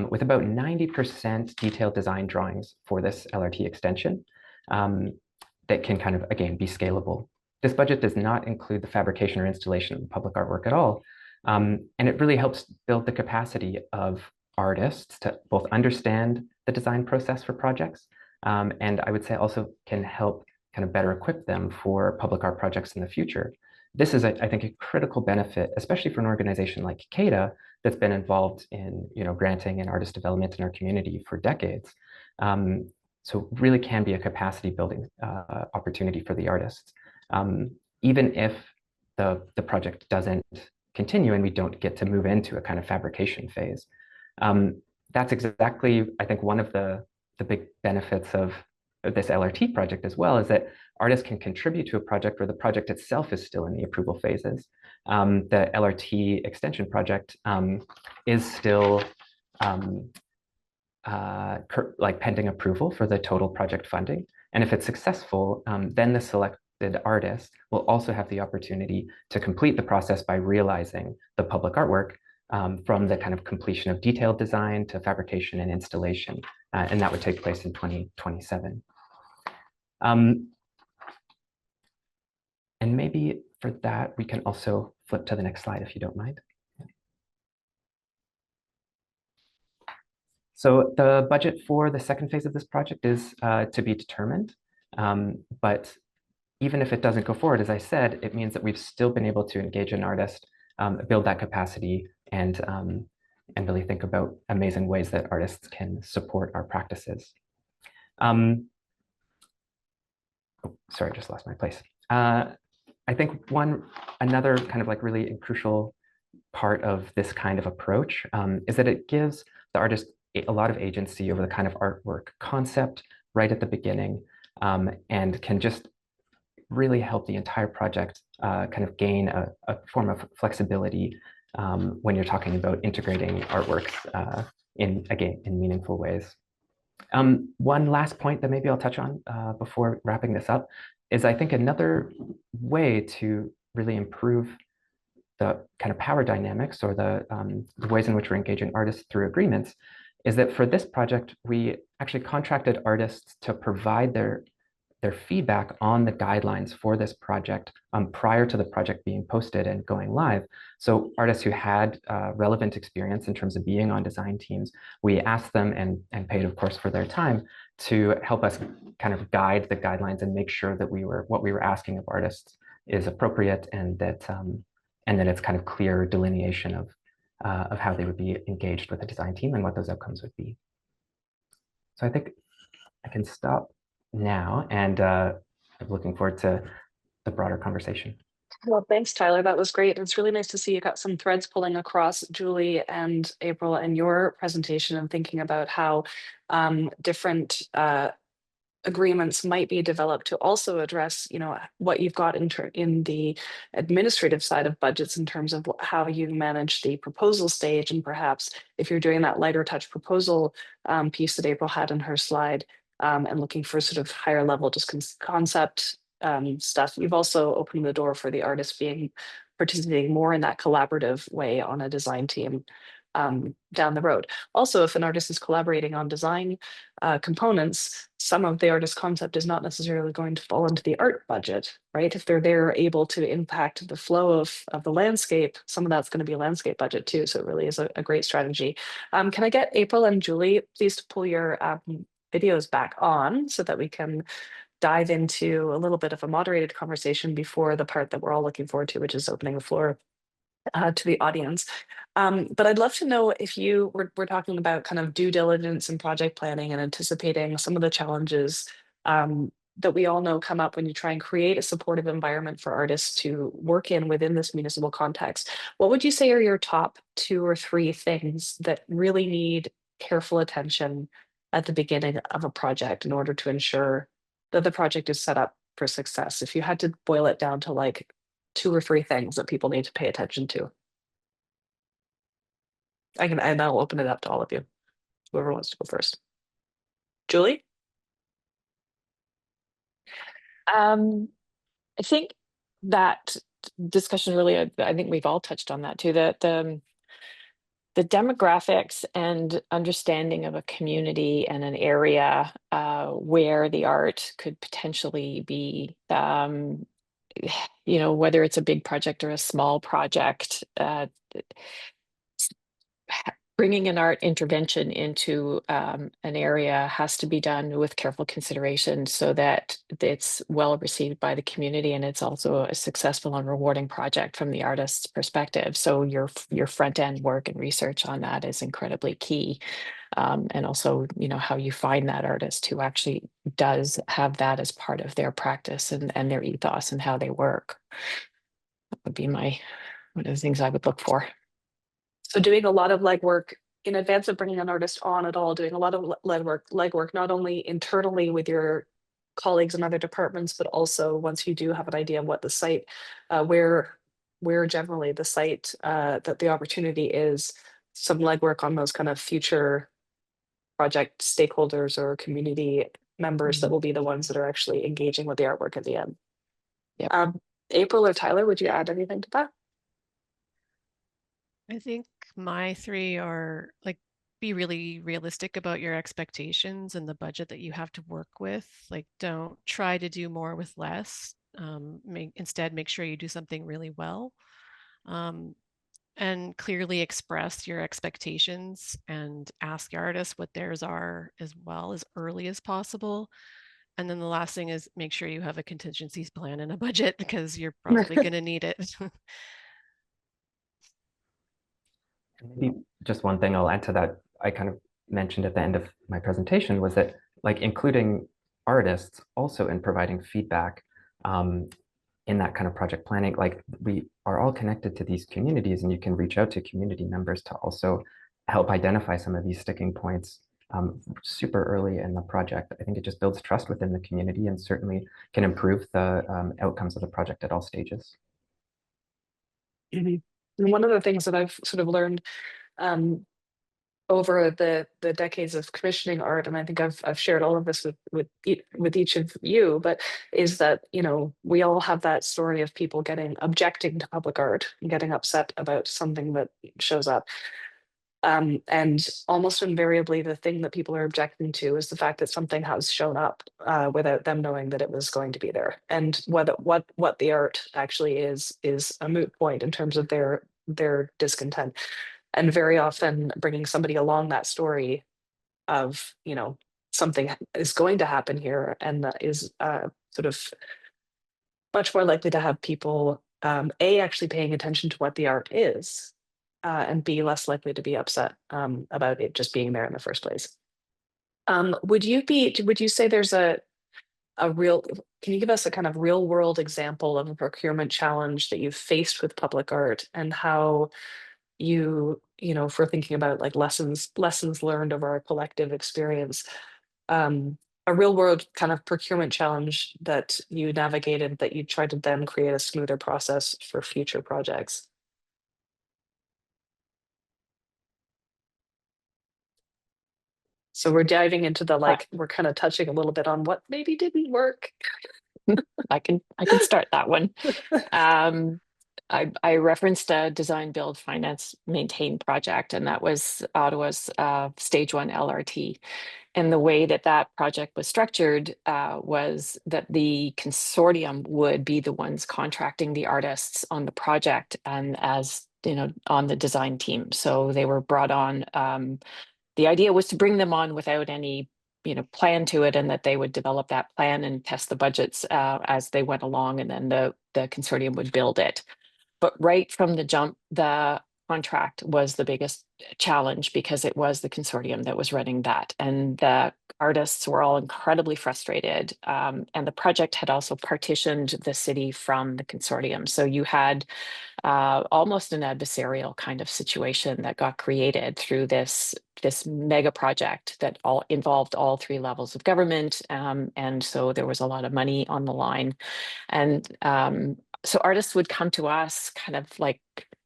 with about 90% detailed design drawings for this LRT extension that can kind of, again, be scalable. This budget does not include the fabrication or installation of the public artwork at all. And it really helps build the capacity of artists to both understand the design process for projects, and I would say also can help kind of better equip them for public art projects in the future. This is, I think, a critical benefit, especially for an organization like CADA that's been involved in granting and artist development in our community for decades. So really can be a capacity building opportunity for the artists, even if the project doesn't continue and we don't get to move into a kind of fabrication phase. That's exactly, I think, one of the big benefits of this LRT project as well, is that artists can contribute to a project where the project itself is still in the approval phases. The LRT extension project is still like pending approval for the total project funding. And if it's successful, then the selected artist will also have the opportunity to complete the process by realizing the public artwork from the kind of completion of detailed design to fabrication and installation. And that would take place in 2027. And maybe for that, we can also flip to the next slide if you don't mind. So the budget for the second phase of this project is to be determined. But even if it doesn't go forward, as I said, it means that we've still been able to engage an artist, build that capacity, and really think about amazing ways that artists can support our practices. Sorry, I just lost my place. I think another kind of like really crucial part of this kind of approach is that it gives the artist a lot of agency over the kind of artwork concept right at the beginning, and can just really help the entire project kind of gain a form of flexibility when you're talking about integrating artworks in meaningful ways. One last point that maybe I'll touch on before wrapping this up is, I think, another way to really improve the kind of power dynamics or the ways in which we're engaging artists through agreements is that for this project, we actually contracted artists to provide their feedback on the guidelines for this project prior to the project being posted and going live. So artists who had relevant experience in terms of being on design teams, we asked them and paid, of course, for their time to help us kind of guide the guidelines and make sure that what we were asking of artists is appropriate, and that it's kind of clear delineation of how they would be engaged with a design team and what those outcomes would be. So I think I can stop now, and I'm looking forward to the broader conversation. Well, thanks, Tyler. That was great. It's really nice to see you got some threads pulling across, Julie and April, and your presentation, and thinking about how different agreements might be developed to also address, what you've got in the administrative side of budgets in terms of how you manage the proposal stage, and perhaps if you're doing that lighter touch proposal piece that April had in her slide, and looking for sort of higher level just concept stuff, you've also opened the door for the artists participating more in that collaborative way on a design team down the road. Also, if an artist is collaborating on design components, some of the artist concept is not necessarily going to fall into the art budget, right? If they're able to impact the flow of the landscape, some of that's going to be a landscape budget too. So it really is a great strategy. Can I get April and Julie, please, to pull your videos back on so that we can dive into a little bit of a moderated conversation before the part that we're all looking forward to, which is opening the floor to the audience. But I'd love to know if we're talking about kind of due diligence and project planning and anticipating some of the challenges that we all know come up when you try and create a supportive environment for artists to work in within this municipal context. What would you say are your top 2 or 3 things that really need careful attention at the beginning of a project in order to ensure that the project is set up for success? If you had to boil it down to like 2 or 3 things that people need to pay attention to. And I'll open it up to all of you. Whoever wants to go first. Julie? I think that discussion really, I think we've all touched on that too, that the demographics and understanding of a community and an area where the art could potentially be, whether it's a big project or a small project, bringing an art intervention into an area has to be done with careful consideration so that it's well received by the community and it's also a successful and rewarding project from the artist's perspective. So your front end work and research on that is incredibly key. And also, how you find that artist who actually does have that as part of their practice and their ethos and how they work. That would be one of the things I would look for. So doing a lot of legwork in advance of bringing an artist on at all, doing a lot of legwork, not only internally with your colleagues in other departments, but also once you do have an idea of what the site, where generally the site, that the opportunity is, some legwork on those kind of future project stakeholders or community members that will be the ones that are actually engaging with the artwork at the end. Yep. April or Tyler, would you add anything to that? I think my 3 are like, be really realistic about your expectations and the budget that you have to work with. Like, don't try to do more with less. Instead, make sure you do something really well. And clearly express your expectations and ask the artist what theirs are as well as early as possible. And then the last thing is make sure you have a contingencies plan and a budget because you're probably going to need it. Maybe just one thing I'll add to that, I kind of mentioned at the end of my presentation, was that like including artists also in providing feedback in that kind of project planning. Like, we are all connected to these communities, and you can reach out to community members to also help identify some of these sticking points super early in the project. I think it just builds trust within the community and certainly can improve the outcomes of the project at all stages. And one of the things that I've sort of learned over the decades of commissioning art, and I think I've shared all of this with each of you, but is that we all have that story of people objecting to public art, and getting upset about something that shows up. And almost invariably, the thing that people are objecting to is the fact that something has shown up without them knowing that it was going to be there. And what the art actually is a moot point in terms of their discontent. And very often bringing somebody along that story of, something is going to happen here, and that is sort of much more likely to have people, A, actually paying attention to what the art is, and B, less likely to be upset about it just being there in the first place. Would you say there's a real, can you give us a kind of real world example of a procurement challenge that you've faced with public art, and how if we're thinking about like lessons learned over our collective experience, a real world kind of procurement challenge that you navigated, that you tried to then create a smoother process for future projects? So we're diving into we're kind of touching a little bit on what maybe didn't work. I can start that one. I referenced a design, build, finance, maintain project, and that was Ottawa's stage 1 LRT. And the way that project was structured was that the consortium would be the ones contracting the artists on the project, and as on the design team. So they were brought on. The idea was to bring them on without any plan to it, and that they would develop that plan and test the budgets as they went along, and then the consortium would build it. But right from the jump, the contract was the biggest challenge because it was the consortium that was running that. And the artists were all incredibly frustrated. And the project had also partitioned the city from the consortium. So you had almost an adversarial kind of situation that got created through this mega project that all involved all three levels of government. And so there was a lot of money on the line. And so artists would come to us kind of like,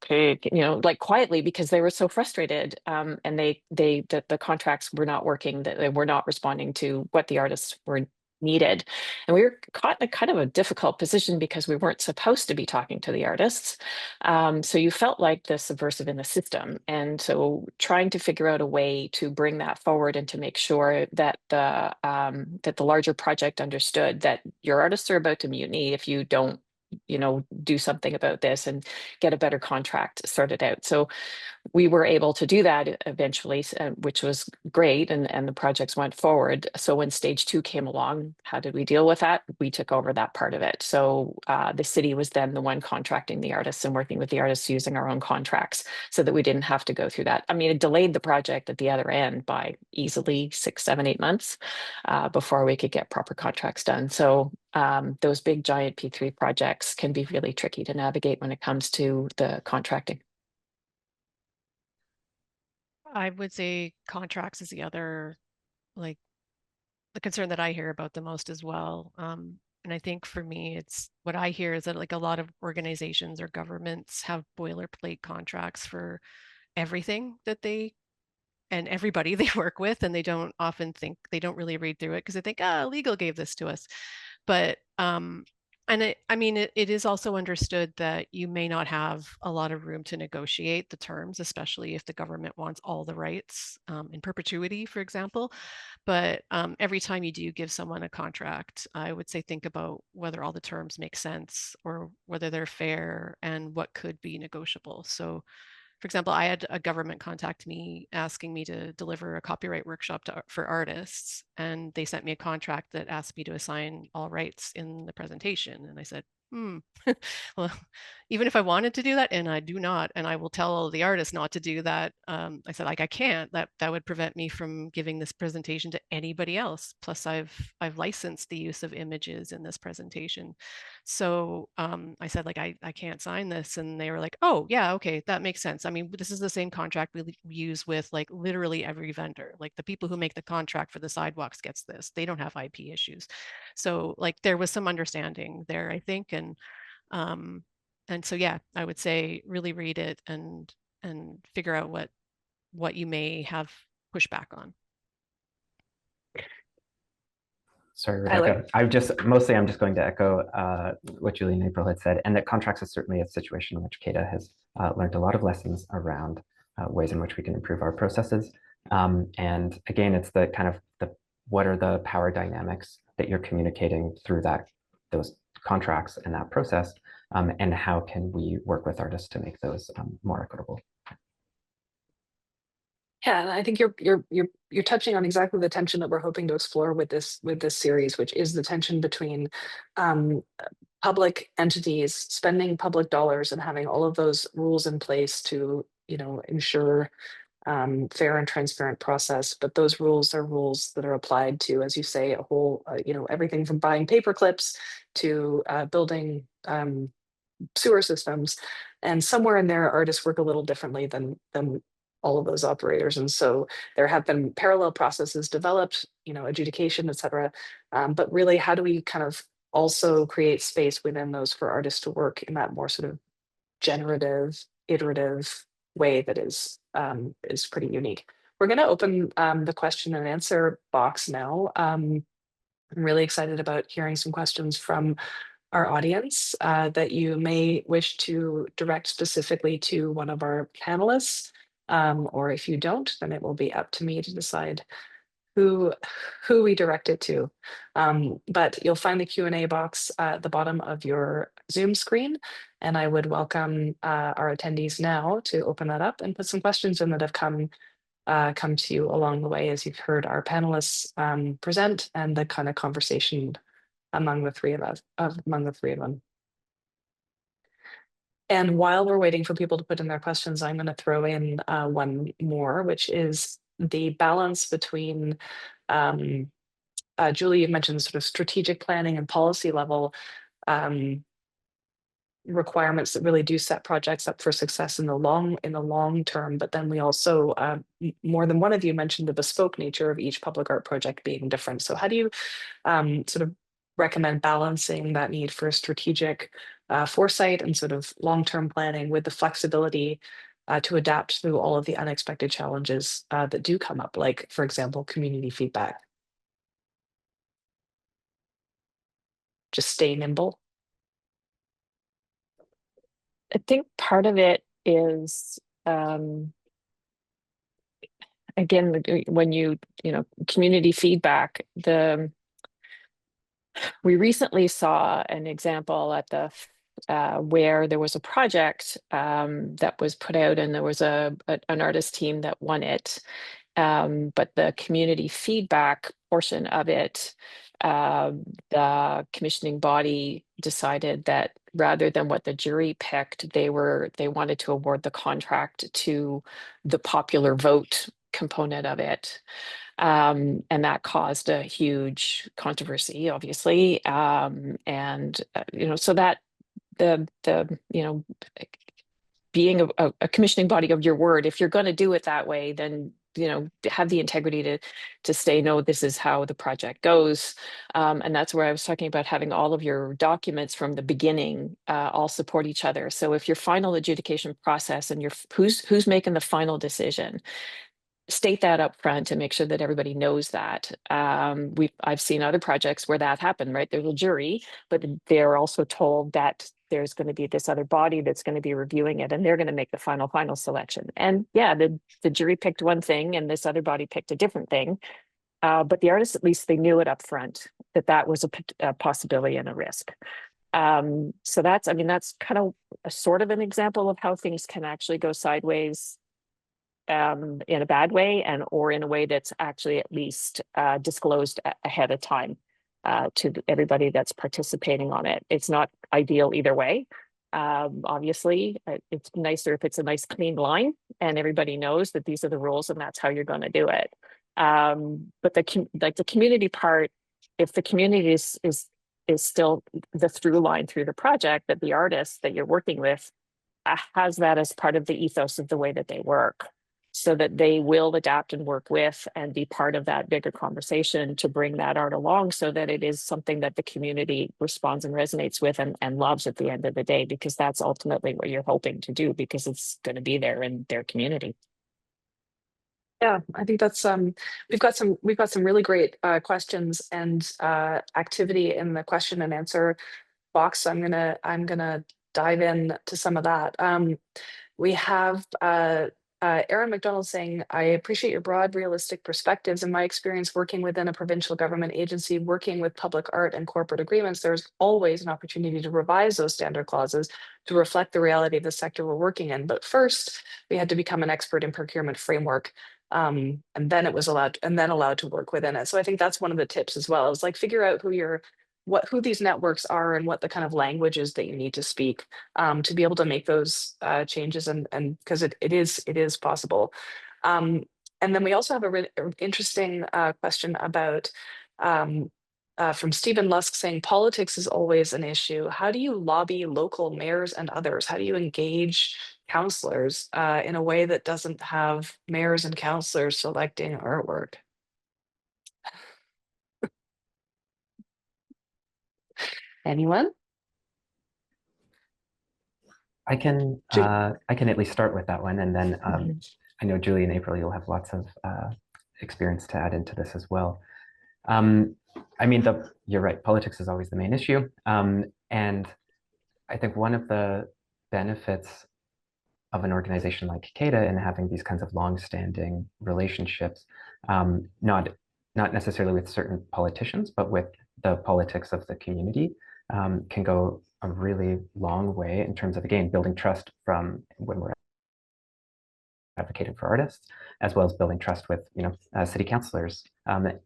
like quietly, because they were so frustrated, and the contracts were not working, that they were not responding to what the artists were needed. And we were caught in a kind of a difficult position because we weren't supposed to be talking to the artists. So you felt like the subversive in the system. And so trying to figure out a way to bring that forward and to make sure that the larger project understood that your artists are about to mutiny if you don't do something about this and get a better contract sorted out. So we were able to do that eventually, which was great, and the projects went forward. So when stage 2 came along, how did we deal with that? We took over that part of it. So the city was then the one contracting the artists and working with the artists using our own contracts, so that we didn't have to go through that. I mean, it delayed the project at the other end by easily 6, 7, 8 months before we could get proper contracts done. So those big giant P3 projects can be really tricky to navigate when it comes to the contracting. I would say contracts is the other, like, the concern that I hear about the most as well. And I think for me, it's what I hear is that like a lot of organizations or governments have boilerplate contracts for everything that they and everybody they work with, and they don't really read through it because they think, legal gave this to us. But it is also understood that you may not have a lot of room to negotiate the terms, especially if the government wants all the rights in perpetuity, for example. But every time you do give someone a contract, I would say think about whether all the terms make sense or whether they're fair and what could be negotiable. So for example, I had a government contact me asking me to deliver a copyright workshop for artists, and they sent me a contract that asked me to assign all rights in the presentation. And I said, well, even if I wanted to do that, and I do not, and I will tell the artists not to do that. I said, like, I can't. That would prevent me from giving this presentation to anybody else. Plus, I've licensed the use of images in this presentation. So I said, like, I can't sign this, and they were like, oh yeah, okay, that makes sense. I mean, this is the same contract we use with like literally every vendor. Like the people who make the contract for the sidewalks gets this. They don't have IP issues. So like there was some understanding there, I think, and so yeah, I would say really read it and figure out what you may have pushback on. Sorry, Rebecca. I'm just going to echo what Julie and April had said, and that contracts is certainly a situation in which CADA has learned a lot of lessons around ways in which we can improve our processes. And again, it's the kind of what are the power dynamics that you're communicating through those contracts and that process, and how can we work with artists to make those more equitable. Yeah, and I think you're touching on exactly the tension that we're hoping to explore with this series, which is the tension between public entities spending public dollars and having all of those rules in place to ensure fair and transparent process. But those rules are rules that are applied to, as you say, a whole everything from buying paper clips to building sewer systems, and somewhere in there, artists work a little differently than all of those operators. And so there have been parallel processes developed, adjudication, et cetera. But really, how do we kind of also create space within those for artists to work in that more sort of generative, iterative way that is pretty unique. We're going to open the question and answer box now. I'm really excited about hearing some questions from our audience that you may wish to direct specifically to one of our panelists. Or if you don't, then it will be up to me to decide who we direct it to. But you'll find the Q&A box at the bottom of your Zoom screen. And I would welcome our attendees now to open that up and put some questions in that have come to you along the way as you've heard our panelists present and the kind of conversation among the three of them. And while we're waiting for people to put in their questions, I'm going to throw in one more, which is the balance between, Julie, you mentioned sort of strategic planning and policy level requirements that really do set projects up for success in the long term. But then we also, more than one of you mentioned the bespoke nature of each public art project being different. So how do you sort of recommend balancing that need for strategic foresight and sort of long-term planning with the flexibility to adapt through all of the unexpected challenges that do come up, like, for example, community feedback? Just stay nimble. I think part of it is, again, when you know, community feedback, we recently saw an example at the where there was a project that was put out, and there was an artist team that won it. But the community feedback portion of it, the commissioning body decided that rather than what the jury picked, they wanted to award the contract to the popular vote component of it. And that caused a huge controversy, obviously. And you know, so that the you know, being a commissioning body of your word, if you're going to do it that way, then you know, have the integrity to say, no, this is how the project goes. And that's where I was talking about having all of your documents from the beginning all support each other. So if your final adjudication process and who's making the final decision, state that up front and make sure that everybody knows that. I've seen other projects where that happened, right? There's a jury, but they're also told that there's going to be this other body that's going to be reviewing it, and they're going to make the final selection. And yeah, the jury picked one thing and this other body picked a different thing. But the artists, at least they knew it up front that was a possibility and a risk. So that's, I mean, that's kind of a sort of an example of how things can actually go sideways in a bad way, or in a way that's actually at least disclosed ahead of time to everybody that's participating on it. It's not ideal either way. Obviously, it's nicer if it's a nice clean line and everybody knows that these are the rules and that's how you're going to do it. But the community part, if the community is still the through line through the project, that the artist that you're working with has that as part of the ethos of the way that they work, so that they will adapt and work with and be part of that bigger conversation to bring that art along, so that it is something that the community responds and resonates with and loves at the end of the day, because that's ultimately what you're hoping to do, because it's going to be there in their community. Yeah, I think that's we've got some really great questions and activity in the question and answer box. So I'm gonna dive in to some of that. We have Aaron McDonald saying, I appreciate your broad, realistic perspectives. In my experience working within a provincial government agency, working with public art and corporate agreements, there's always an opportunity to revise those standard clauses to reflect the reality of the sector we're working in. But first, we had to become an expert in procurement framework. And then it was allowed to work within it. So I think that's one of the tips as well, is like figure out who these networks are and what the kind of languages that you need to speak to be able to make those changes, and because it is possible. And then we also have a really interesting question about from Stephen Lusk saying, politics is always an issue. How do you lobby local mayors and others? How do you engage councillors in a way that doesn't have mayors and councillors selecting artwork? Anyone? I can at least start with that one, and then I know Julie and April, you'll have lots of experience to add into this as well. I mean, you're right, politics is always the main issue, and I think one of the benefits of an organization like CADA in having these kinds of long-standing relationships, not necessarily with certain politicians, but with the politics of the community, can go a really long way in terms of, again, building trust from when we're advocating for artists, as well as building trust with, you know, city councilors,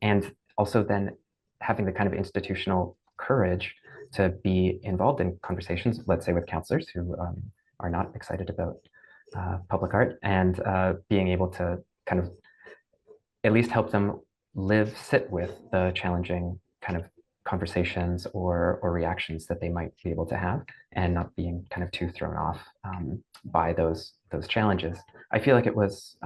and also then having the kind of institutional courage to be involved in conversations, let's say with councilors who are not excited about public art, and being able to kind of at least help them sit with the challenging kind of conversations or reactions that they might be able to have, and not being kind of too thrown off by those challenges. I feel like it was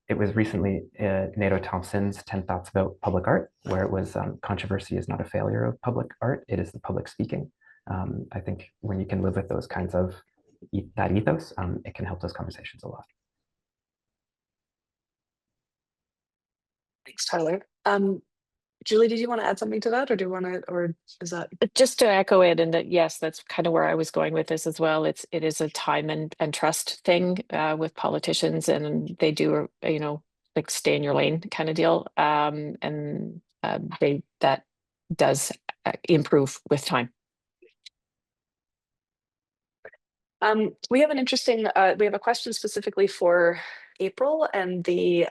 recently Nato Thompson's 10 Thoughts About Public Art, where it was controversy is not a failure of public art, it is the public speaking. I think when you can live with those kinds of that ethos, it can help those conversations a lot. Thanks, Tyler. Julie, did you want to add something to that, or do you want to, or is that? Just to echo it, and that yes, that's kind of where I was going with this as well. It is a time and trust thing with politicians, and they do, you know, like stay in your lane kind of deal. And that does improve with time. We have an interesting, we have a question specifically for April and the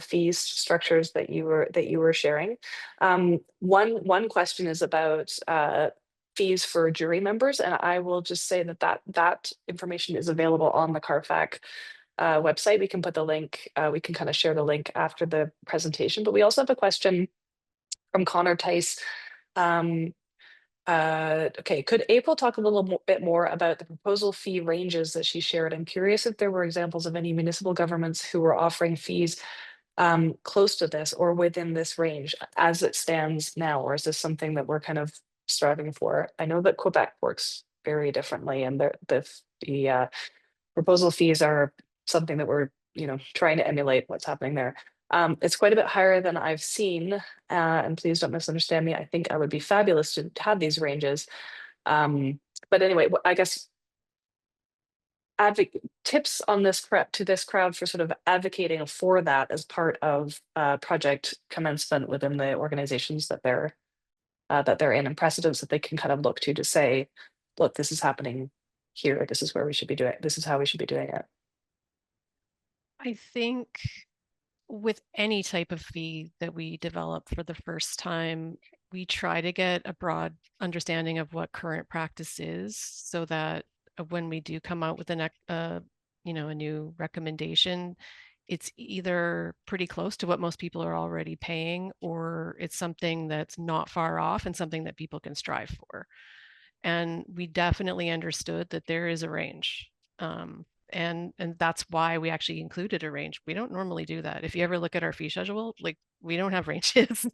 fees structures that you were sharing. One question is about fees for jury members, and I will just say that information is available on the CARFAC website. We can put the link, we can kind of share the link after the presentation, but we also have a question from Connor Tice. Okay, could April talk a little bit more about the proposal fee ranges that she shared? I'm curious if there were examples of any municipal governments who were offering fees close to this or within this range as it stands now, or is this something that we're kind of striving for? I know that Quebec works very differently, and the proposal fees are something that we're, you know, trying to emulate what's happening there. It's quite a bit higher than I've seen, and please don't misunderstand me. I think I would be fabulous to have these ranges. But anyway, I guess tips on this to this crowd for sort of advocating for that as part of project commencement within the organizations that they're in, and precedents that they can kind of look to say, look, this is happening here. This is where we should be doing it. This is how we should be doing it. I think with any type of fee that we develop for the first time, we try to get a broad understanding of what current practice is, so that when we do come out with a new recommendation, it's either pretty close to what most people are already paying, or it's something that's not far off and something that people can strive for. And we definitely understood that there is a range. And that's why we actually included a range. We don't normally do that. If you ever look at our fee schedule, like, we don't have ranges.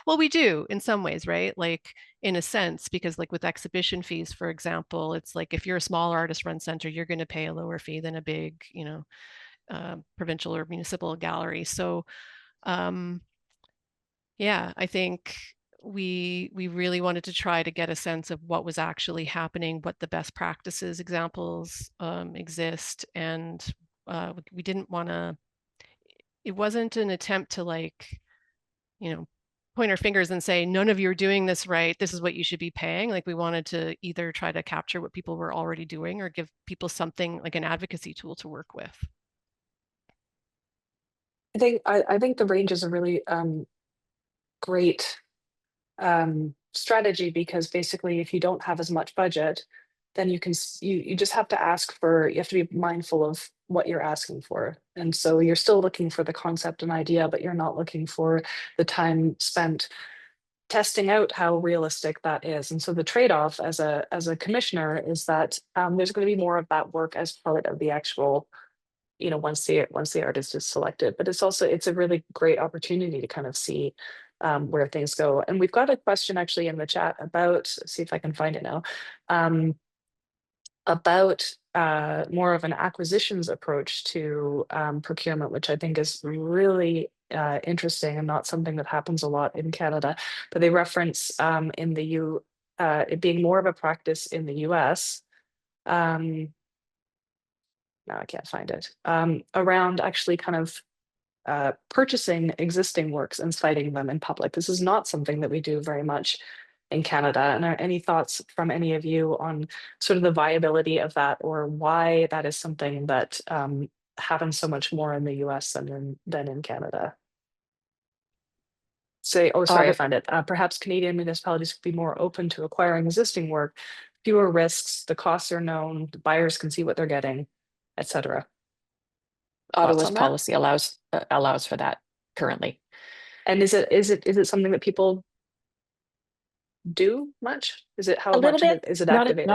Well, we do in some ways, right? Like, in a sense, because like with exhibition fees, for example, it's like if you're a small artist run center, you're going to pay a lower fee than a big, provincial or municipal gallery. So yeah, I think we really wanted to try to get a sense of what was actually happening, what the best practices examples exist, and we didn't want to. It wasn't an attempt to, like, point our fingers and say, none of you are doing this right, this is what you should be paying. Like, we wanted to either try to capture what people were already doing or give people something like an advocacy tool to work with. I think the range is a really great strategy, because basically if you don't have as much budget, then you just have to ask for, you have to be mindful of what you're asking for. And so you're still looking for the concept and idea, but you're not looking for the time spent testing out how realistic that is. And so the trade-off as a commissioner is that there's going to be more of that work as part of the actual, once the artist is selected. But it's a really great opportunity to kind of see where things go. And we've got a question actually in the chat about, see if I can find it now, about more of an acquisitions approach to procurement, which I think is really interesting and not something that happens a lot in Canada. But they reference it being more of a practice in the US. Now I can't find it, around actually kind of purchasing existing works and citing them in public. This is not something that we do very much in Canada. And are any thoughts from any of you on sort of the viability of that, or why that is something that happens so much more in the US than in Canada? I found it. Perhaps Canadian municipalities could be more open to acquiring existing work, fewer risks, the costs are known, the buyers can see what they're getting, etc. Ottawa's policy allows for that. currently. And is it something that people do much? Is it, how A little much bit, is it not activated?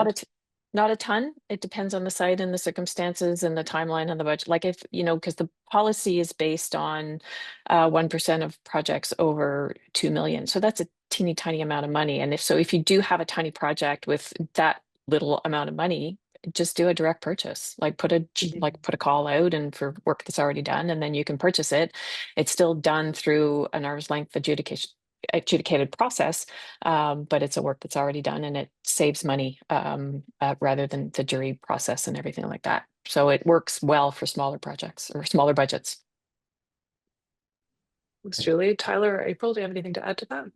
not a ton. It depends on the site and the circumstances and the timeline and the budget. Like if, you know, because the policy is based on 1% of projects over 2 million. So that's a teeny tiny amount of money. And if you do have a tiny project with that little amount of money, just do a direct purchase, like put a call out and for work that's already done, and then you can purchase it. It's still done through an arm's length adjudicated process, but it's a work that's already done, and it saves money rather than the jury process and everything like that. So it works well for smaller projects or smaller budgets. Thanks, Julie. Tyler or April, do you have anything to add to that?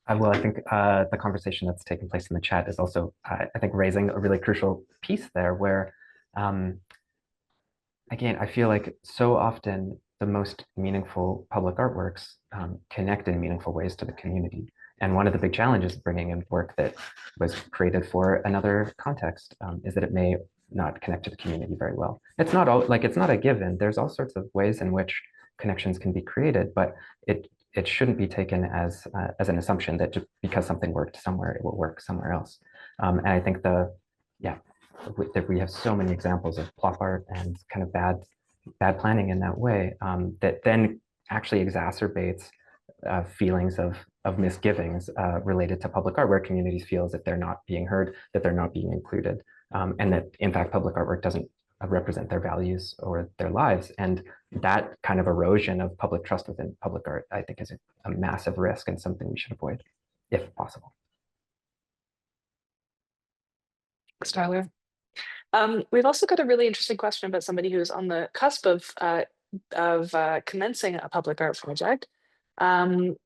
Well, I think the conversation that's taking place in the chat is also, I think, raising a really crucial piece there where, again, I feel like so often the most meaningful public artworks connect in meaningful ways to the community. And one of the big challenges of bringing in work that was created for another context is that it may not connect to the community very well. It's not all, like, it's not a given. There's all sorts of ways in which connections can be created, but it shouldn't be taken as an assumption that just because something worked somewhere, it will work somewhere else. And I think that we have so many examples of plop art and kind of bad planning in that way that then actually exacerbates feelings of misgivings related to public art, where communities feel that they're not being heard, that they're not being included, and that in fact public artwork doesn't represent their values or their lives. And that kind of erosion of public trust within public art, I think, is a massive risk and something we should avoid if possible. Thanks, Tyler. We've also got a really interesting question about somebody who's on the cusp of commencing a public art project, doing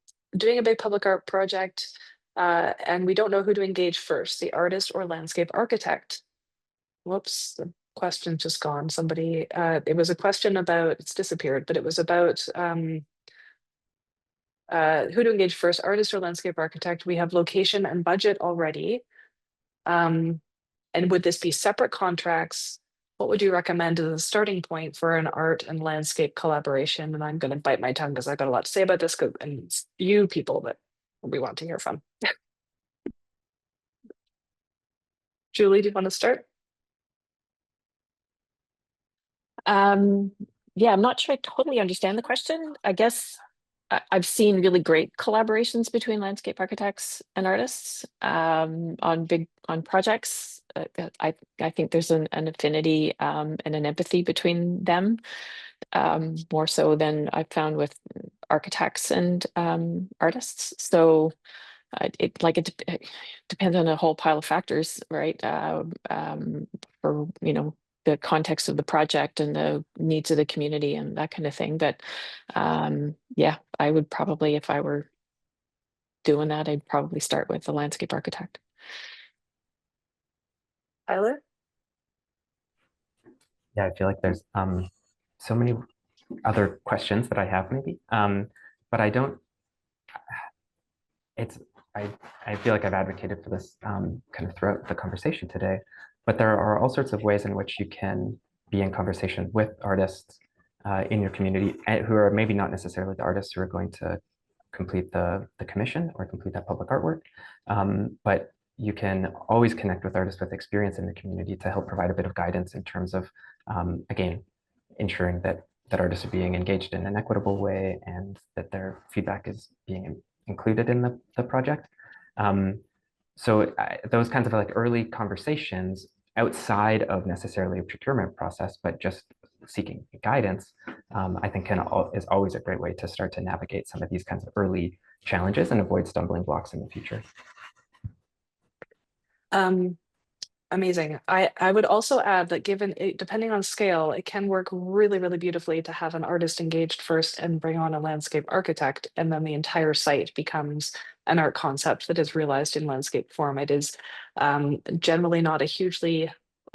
a big public art project, and we don't know who to engage first, the artist or landscape architect. Whoops, the question's just gone. Somebody, it was a question about, it's disappeared, but it was about who to engage first, artist or landscape architect. We have location and budget already. And would this be separate contracts? What would you recommend as a starting point for an art and landscape collaboration? And I'm going to bite my tongue because I've got a lot to say about this, and it's you people that we want to hear from. Julie, do you want to start? Yeah, I'm not sure I totally understand the question. I guess I've seen really great collaborations between landscape architects and artists on projects. I think there's an affinity and an empathy between them, more so than I've found with architects and artists. So it depends on a whole pile of factors, right? For the context of the project and the needs of the community and that kind of thing. But yeah, I would probably, if I were doing that, I'd probably start with the landscape architect. Tyler? Yeah, I feel like there's so many other questions that I have maybe, but I don't, I feel like I've advocated for this kind of throughout the conversation today, but there are all sorts of ways in which you can be in conversation with artists in your community who are maybe not necessarily the artists who are going to complete the commission or complete that public artwork, but you can always connect with artists with experience in the community to help provide a bit of guidance in terms of, again, ensuring that artists are being engaged in an equitable way and that their feedback is being included in the project. So those kinds of like early conversations outside of necessarily a procurement process, but just seeking guidance, I think is always a great way to start to navigate some of these kinds of early challenges and avoid stumbling blocks in the future. Amazing. I would also add that depending on scale, it can work really, really beautifully to have an artist engaged first and bring on a landscape architect, and then the entire site becomes an art concept that is realized in landscape form. It is generally not a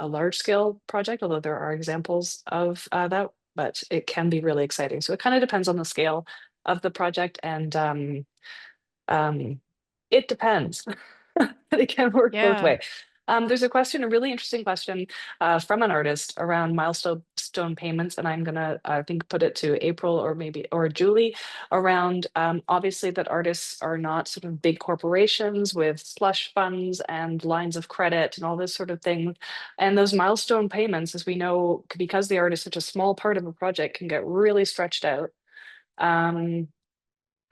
large scale project, although there are examples of that, but it can be really exciting. So it kind of depends on the scale of the project, and it depends. It can work both ways. There's a question, a really interesting question from an artist around milestone payments, and I'm gonna, I think, put it to April or Julie around obviously that artists are not sort of big corporations with slush funds and lines of credit and all this sort of thing. And those milestone payments, as we know, because the art is such a small part of a project, can get really stretched out.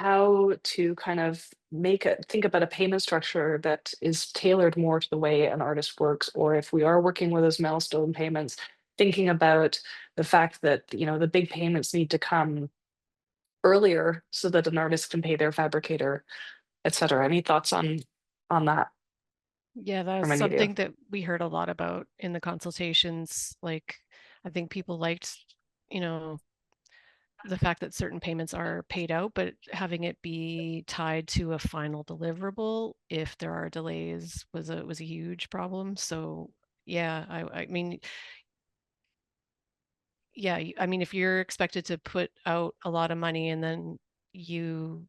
How to kind of think about a payment structure that is tailored more to the way an artist works, or if we are working with those milestone payments, thinking about the fact that, you know, the big payments need to come earlier so that an artist can pay their fabricator, etc. Any thoughts on that Yeah, from that's any of you? something that we heard a lot about in the consultations. Like, I think people liked, you know, the fact that certain payments are paid out, but having it be tied to a final deliverable if there are delays was a huge problem. So yeah, I mean, yeah, I mean, if you're expected to put out a lot of money and then you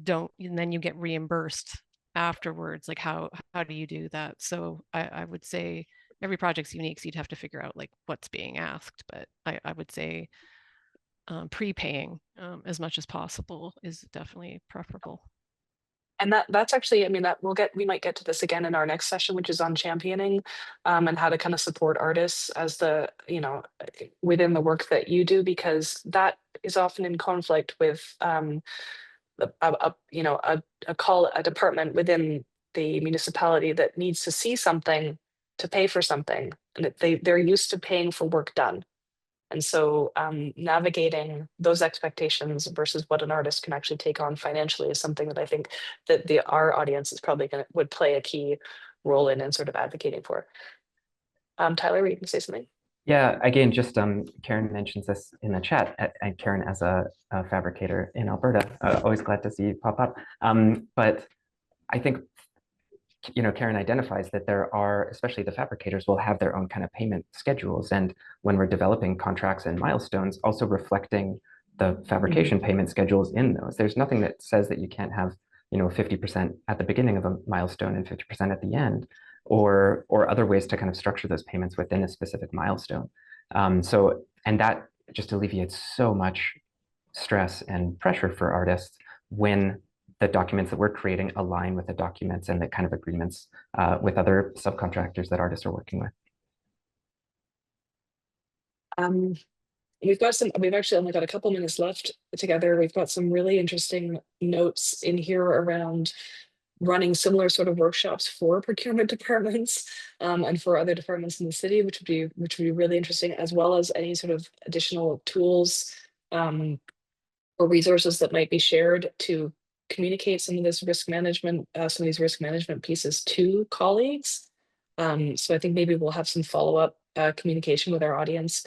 don't, and then you get reimbursed afterwards, like how do you do that? So I would say every project's unique, so you'd have to figure out like what's being asked, but I would say prepaying as much as possible is definitely preferable. And that's actually, I mean, that we might get to this again in our next session, which is on championing and how to kind of support artists as the, you know, within the work that you do, because that is often in conflict with you know, a department within the municipality that needs to see something to pay for something, and they're used to paying for work done. And so navigating those expectations versus what an artist can actually take on financially is something that I think that our audience is probably would play a key role in and sort of advocating for. Tyler, were you going to say something? Yeah, again, just Karen mentions this in the chat, and Karen, as a fabricator in Alberta, always glad to see you pop up. But I think, you know, Karen identifies that there are, especially the fabricators will have their own kind of payment schedules. And when we're developing contracts and milestones, also reflecting the fabrication payment schedules in those. There's nothing that says that you can't have, you know, 50% at the beginning of a milestone and 50% at the end, or other ways to kind of structure those payments within a specific milestone. And that just alleviates so much stress and pressure for artists when the documents that we're creating align with the documents and the kind of agreements with other subcontractors that artists are working with. We've actually only got a couple minutes left together. We've got some really interesting notes in here around running similar sort of workshops for procurement departments and for other departments in the city, which would be really interesting, as well as any sort of additional tools or resources that might be shared to communicate some of this risk management, some of these risk management pieces to colleagues. So I think maybe we'll have some follow-up communication with our audience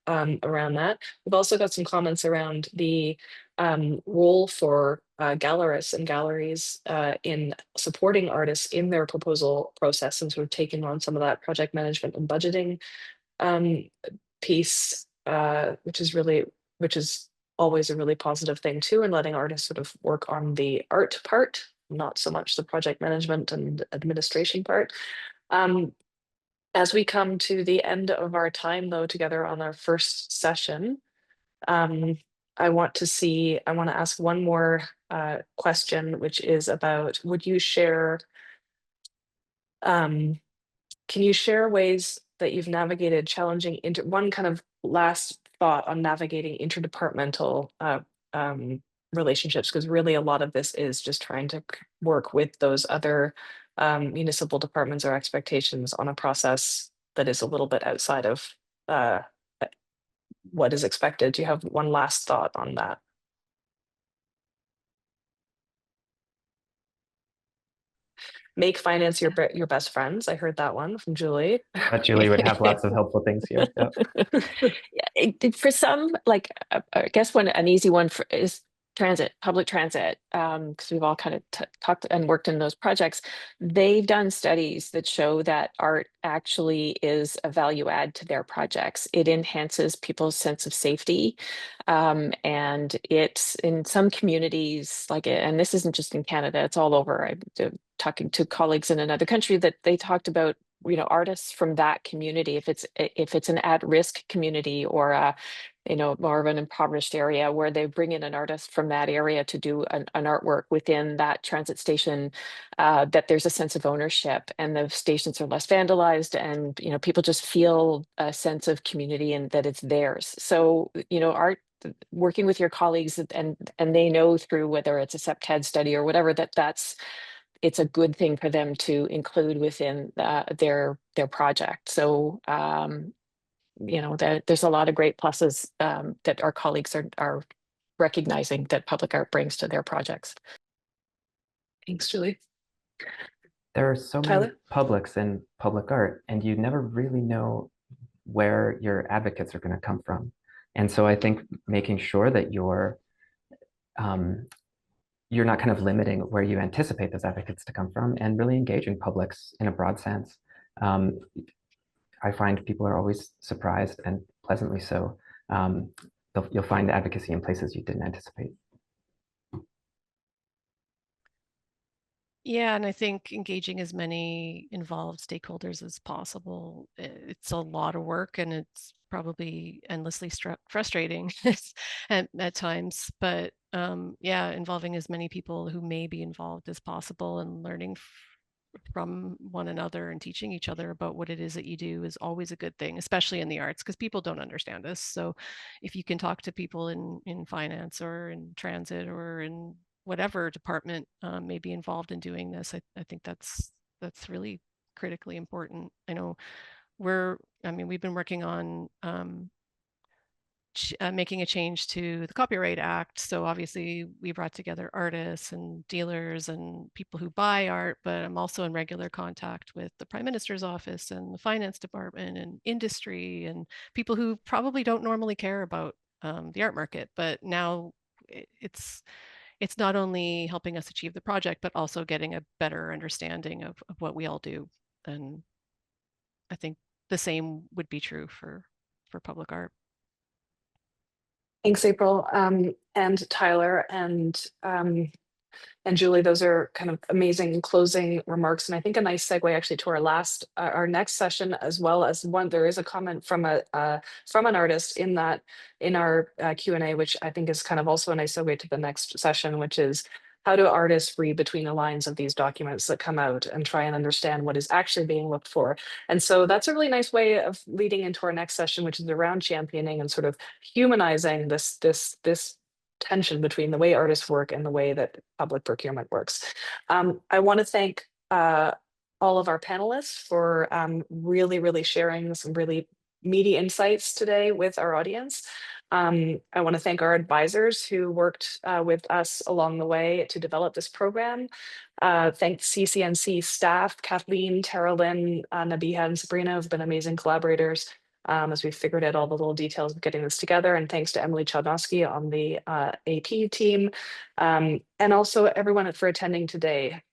around that. We've also got some comments around the role for gallerists and galleries in supporting artists in their proposal process and sort of taking on some of that project management and budgeting piece, which is always a really positive thing too, and letting artists sort of work on the art part, not so much the project management and administration part. As we come to the end of our time though together on our first session, I want to ask one more question, which is about, would you share, can you share ways that you've navigated challenging one kind of last thought on navigating interdepartmental relationships? Because really a lot of this is just trying to work with those other municipal departments or expectations on a process that is a little bit outside of what is expected. Do you have one last thought on that? Make finance your best friends. I heard that one from Julie. Julie would have lots of helpful things here. Yeah, for some, like I guess an easy one is public transit, because we've all kind of talked and worked in those projects. They've done studies that show that art actually is a value add to their projects. It enhances people's sense of safety, and it's in some communities and this isn't just in Canada, it's all over. I'm talking to colleagues in another country that they talked about artists from that community, if it's an at-risk community or a more of an impoverished area, where they bring in an artist from that area to do an artwork within that transit station, that there's a sense of ownership and the stations are less vandalized, and people just feel a sense of community and that it's theirs. So art, working with your colleagues, and they know through whether it's a CEPTED study or whatever, it's a good thing for them to include within their project. So there's a lot of great pluses that our colleagues are recognizing that public art brings to their projects. Thanks, Julie. There are so many Tyler? publics in public art, and you never really know where your advocates are going to come from. And so I think making sure that you're not kind of limiting where you anticipate those advocates to come from, and really engaging publics in a broad sense. I find people are always surprised, and pleasantly so. You'll find advocacy in places you didn't anticipate. Yeah, and I think engaging as many involved stakeholders as possible. It's a lot of work, and it's probably endlessly frustrating at times. But yeah, involving as many people who may be involved as possible, and learning from one another and teaching each other about what it is that you do is always a good thing, especially in the arts, because people don't understand us. So if you can talk to people in finance or in transit or in whatever department may be involved in doing this, I think that's really critically important. I know we've been working on making a change to the Copyright Act. So obviously we brought together artists and dealers and people who buy art, but I'm also in regular contact with the Prime Minister's office and the finance department and industry and people who probably don't normally care about the art market. But now it's not only helping us achieve the project, but also getting a better understanding of what we all do. And I think the same would be true for public art. Thanks, April, and Tyler, and Julie. Those are kind of amazing closing remarks, and I think a nice segue actually to our next session, as well as one. There is a comment from an artist in our Q&A, which I think is kind of also a nice segue to the next session, which is how do artists read between the lines of these documents that come out and try and understand what is actually being looked for. And so that's a really nice way of leading into our next session, which is around championing and sort of humanizing this tension between the way artists work and the way that public procurement works. I want to thank all of our panelists for really sharing some really meaty insights today with our audience. I want to thank our advisors who worked with us along the way to develop this program. Thank CCNC staff, Kathleen, Tara Lynn, Nabiha, and Sabrina have been amazing collaborators as we figured out all the little details of getting this together. And thanks to Emily Chodnowski on the AP team, and also everyone for attending today.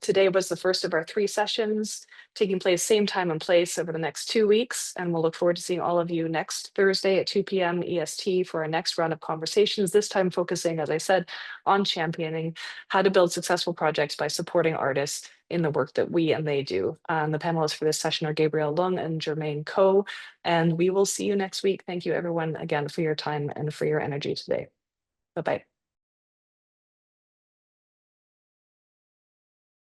Today was the first of our 3 sessions taking place same time and place over the next 2 weeks. And we'll look forward to seeing all of you next Thursday at 2 p.m. EST for our next round of conversations, this time focusing, as I said, on championing how to build successful projects by supporting artists in the work that we and they do. The panelists for this session are Gabrielle Lung and Jermaine Coe, and we will see you next week. Thank you everyone again for your time and for your energy today. Bye-bye.